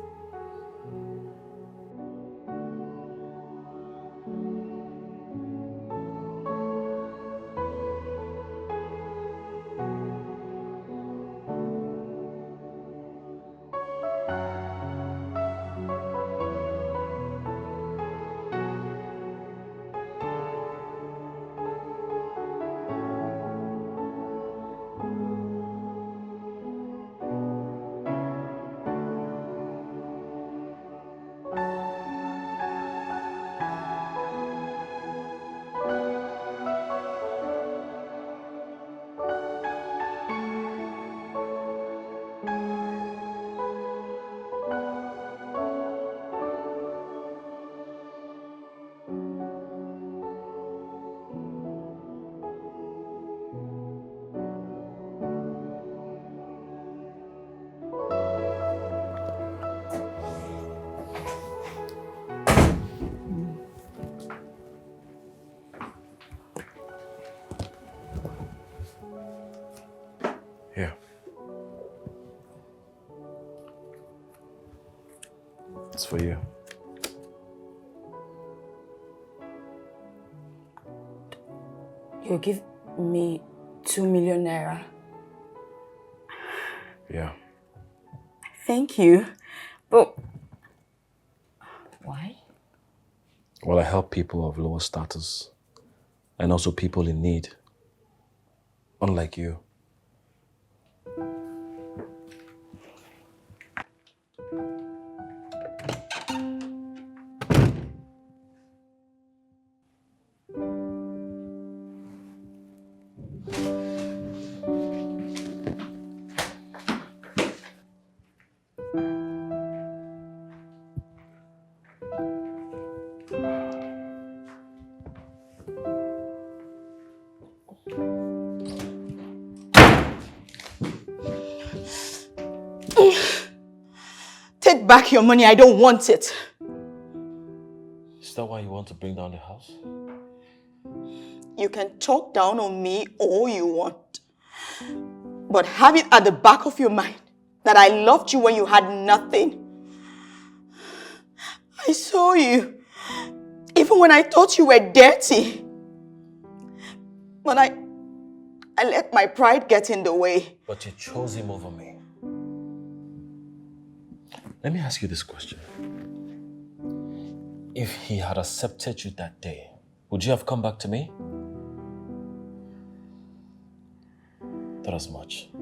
Here. It's for you. You give me 2 million naira. Yeah. Thank you. But why? Well, I help people of lower status and also people in need, unlike you. Take back your money. I don't want it. Is that why you want to bring down the house? You can talk down on me all you want. But have it at the back of your mind that I loved you when you had nothing. I saw you, even when I thought you were dirty. But I let my pride get in the way. But you chose him over me. Let me ask you this question. If he had accepted you that day, would you have come back to me? Not as much. Do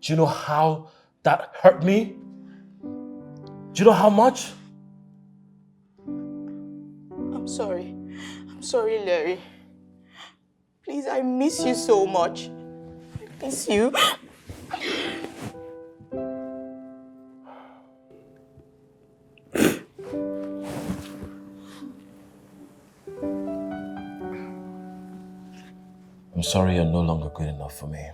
you know how that hurt me? Do you know how much? I'm sorry. I'm sorry, Larry. Please, I miss you so much. I miss you. I'm sorry you're no longer good enough for me.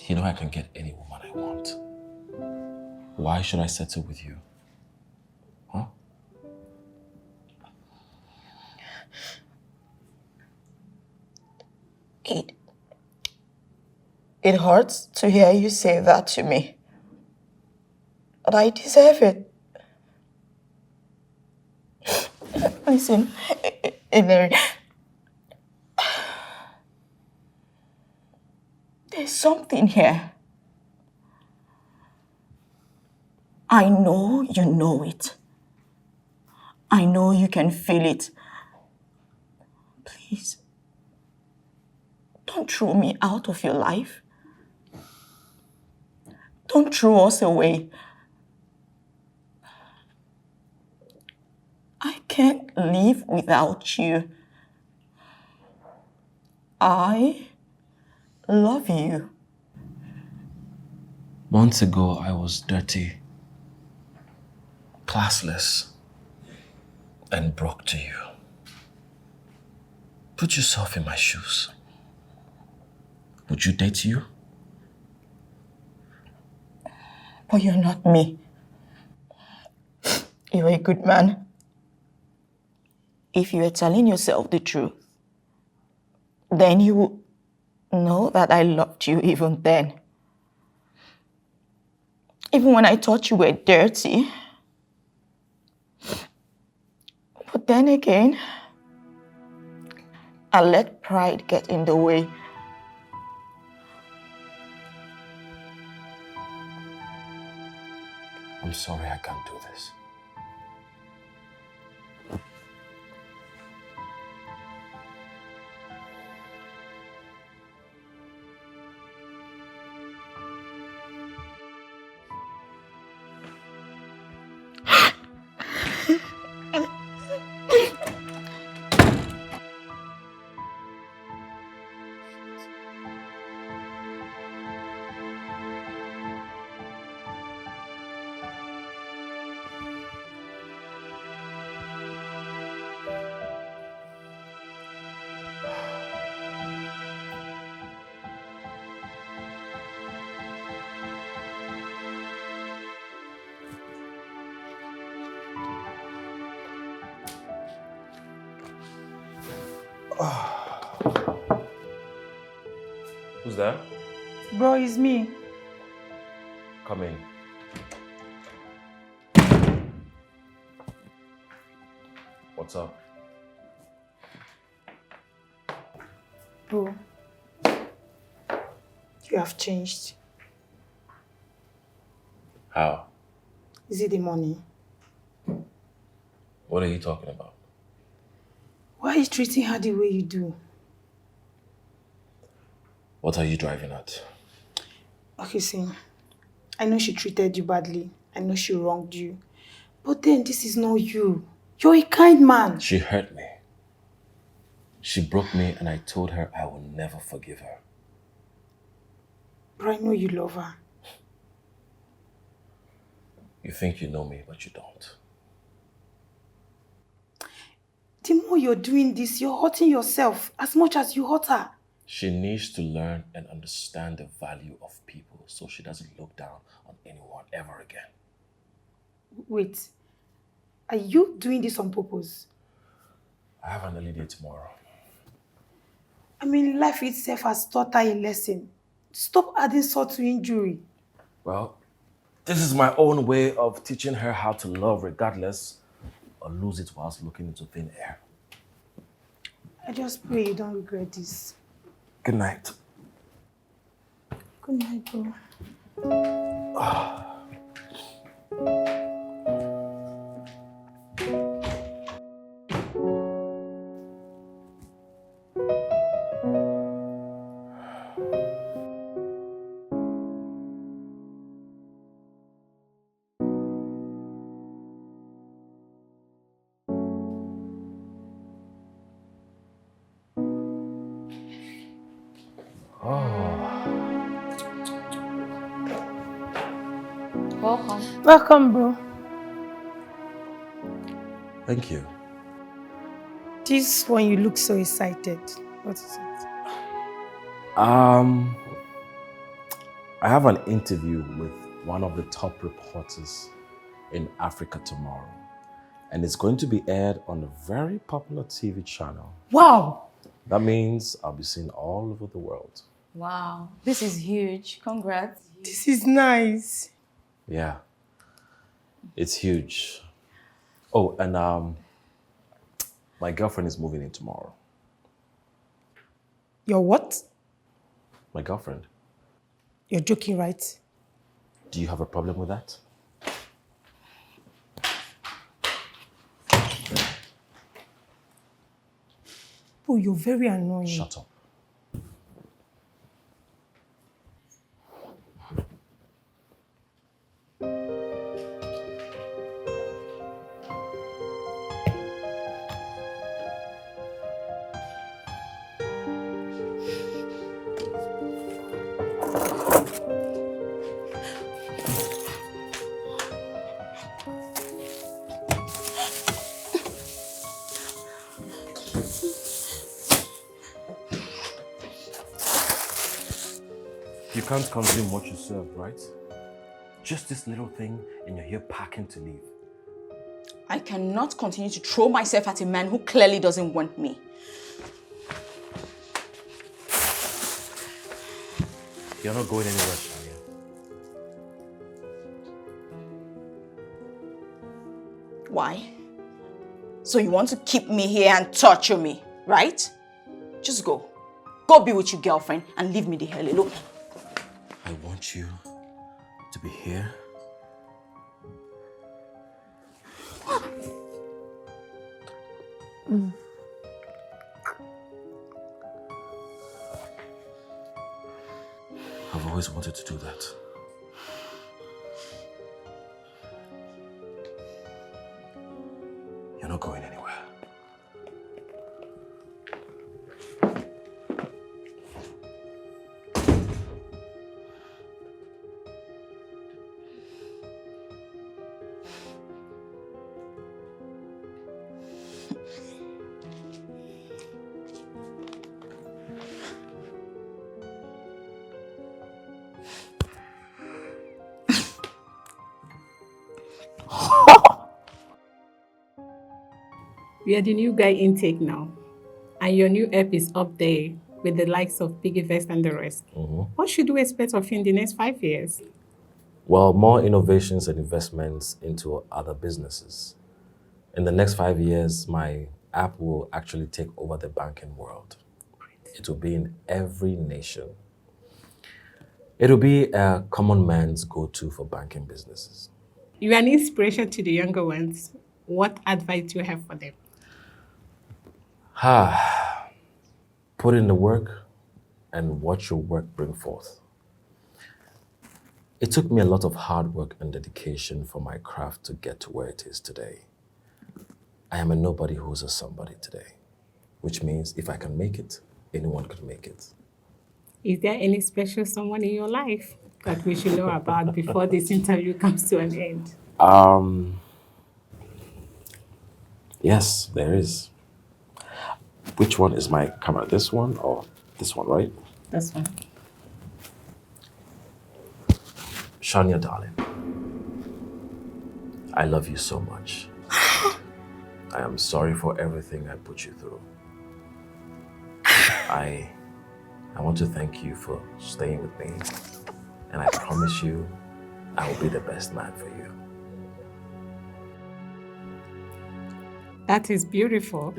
You know I can get any woman I want. Why should I settle with you? Huh? It hurts to hear you say that to me. But I deserve it. Listen, Larry, something here. I know you know it. I know you can feel it. Please, don't throw me out of your life. Don't throw us away. I can't live without you. I love you. Months ago, I was dirty, classless, and broke to you. Put yourself in my shoes. Would you date you? But you're not me. You're a good man. If you are telling yourself the truth, then you will know that I loved you even then. Even when I thought you were dirty. But then again, I let pride get in the way. I'm sorry I can't do this. Who's there? Bro, it's me. Come in. What's up? Bro, you have changed. How? Is it the money? What are you talking about? Why are you treating her the way you do? What are you driving at? Okay, see, I know she treated you badly. I know she wronged you. But then this is not you. You're a kind man. She hurt me. She broke me and I told her I will never forgive her. But I know you love her. You think you know me, but you don't. The more you're doing this, you're hurting yourself as much as you hurt her. She needs to learn and understand the value of people so she doesn't look down on anyone ever again. Wait, are you doing this on purpose? I have an early day tomorrow. I mean, life itself has taught her a lesson. Stop adding salt to injury. Well, this is my own way of teaching her how to love regardless or lose it whilst looking into thin air. I just pray you don't regret this. Good night. Good night, bro. Welcome. Welcome, bro. Thank you. This one, you look so excited. What is it? I have an interview with one of the top reporters in Africa tomorrow. And it's going to be aired on a very popular TV channel. Wow! That means I'll be seen all over the world. Wow, this is huge. Congrats. This is nice. Yeah, it's huge. Oh, and my girlfriend is moving in tomorrow. Your what? My girlfriend. You're joking, right? Do you have a problem with that? Oh, you're very annoying. Shut up. You can't consume what you serve, right? Just this little thing and you're here packing to leave. I cannot continue to throw myself at a man who clearly doesn't want me. You're not going anywhere, Shania. Why? So you want to keep me here and torture me, right? Just go. Go be with your girlfriend and leave me the hell alone. I want you to be here. I've always wanted to do that. You're not going anywhere. We are the new guy intake now. And your new app is up there with the likes of Piggy Vest and the rest. What should we expect of you in the next 5 years? Well, more innovations and investments into other businesses. In the next 5 years, my app will actually take over the banking world. It will be in every nation. It will be a common man's go-to for banking businesses. You are an inspiration to the younger ones. What advice do you have for them? Put in the work and watch your work bring forth. It took me a lot of hard work and dedication for my craft to get to where it is today. I am a nobody who's a somebody today, which means if I can make it, anyone could make it. Is there any special someone in your life that we should know about before this interview comes to an end? Yes, there is. Which one is my camera? This one or this one, right? This one. Shania, darling, I love you so much. I am sorry for everything I put you through. I want to thank you for staying with me, and I promise you I will be the best man for you. That is beautiful.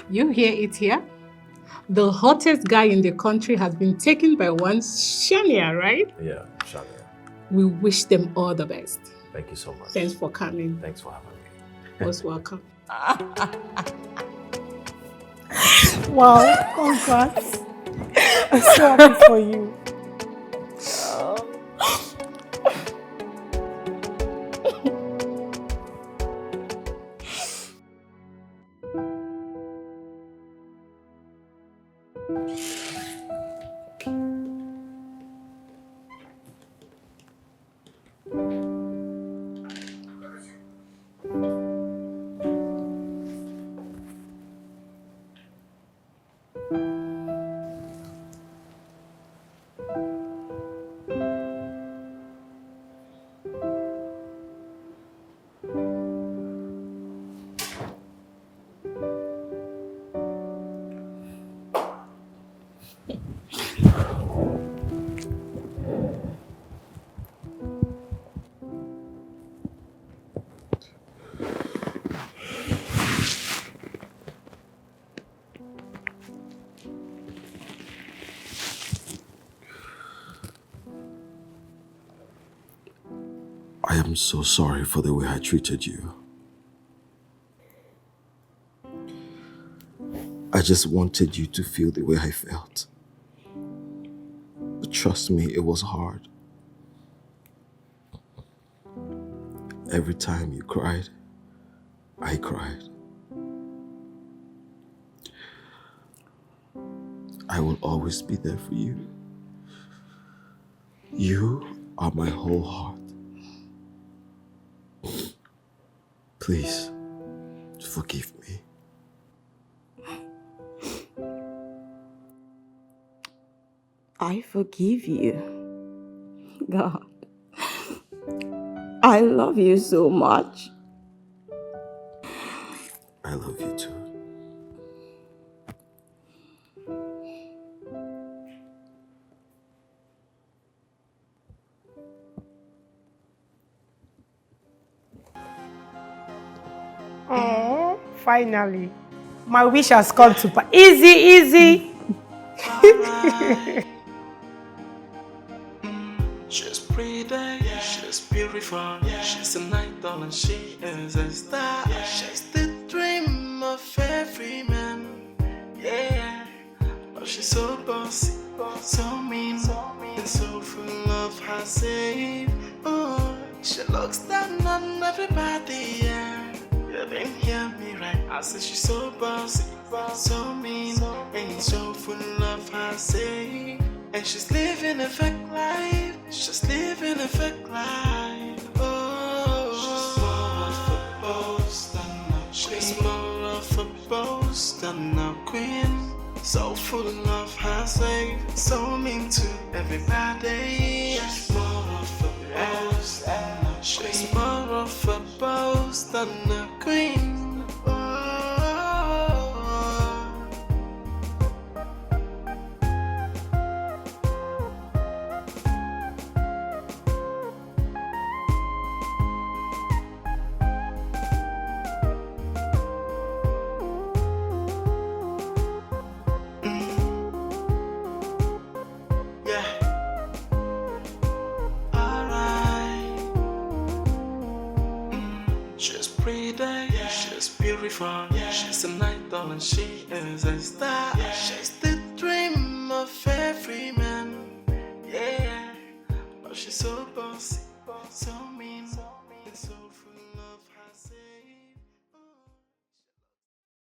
You hear it here? The hottest guy in the country has been taken by one Shania, right? Yeah, Shania. We wish them all the best. Thank you so much. Thanks for coming. Thanks for having me. Most welcome. Wow, congrats. I'm so happy for you. I am so sorry for the way I treated you. I just wanted you to feel the way I felt. But trust me, it was hard. Every time you cried, I cried. I will always be there for you. You are my whole heart. Please, forgive me. I forgive you. God, I love you so much. I love you too. Oh, finally. My wish has come to pass. Easy. She's pretty, she's beautiful, she's an idol and she is a star. She's the dream of every man, yeah. Oh, she's so bossy, so mean, and so full of herself. Oh, she looks down on everybody, yeah. You didn't hear me right. I said she's so bossy, so mean, and so full of herself. And she's living a fake life. She's living a fake life. Oh, she's more of a boss than a queen. So full of herself, so mean to everybody. She's more of a boss than a queen. She's more of a boss than a queen. She's beautiful, she's an idol and she is a star. She's the dream of every man, yeah. Oh, she's so bossy, so mean, and so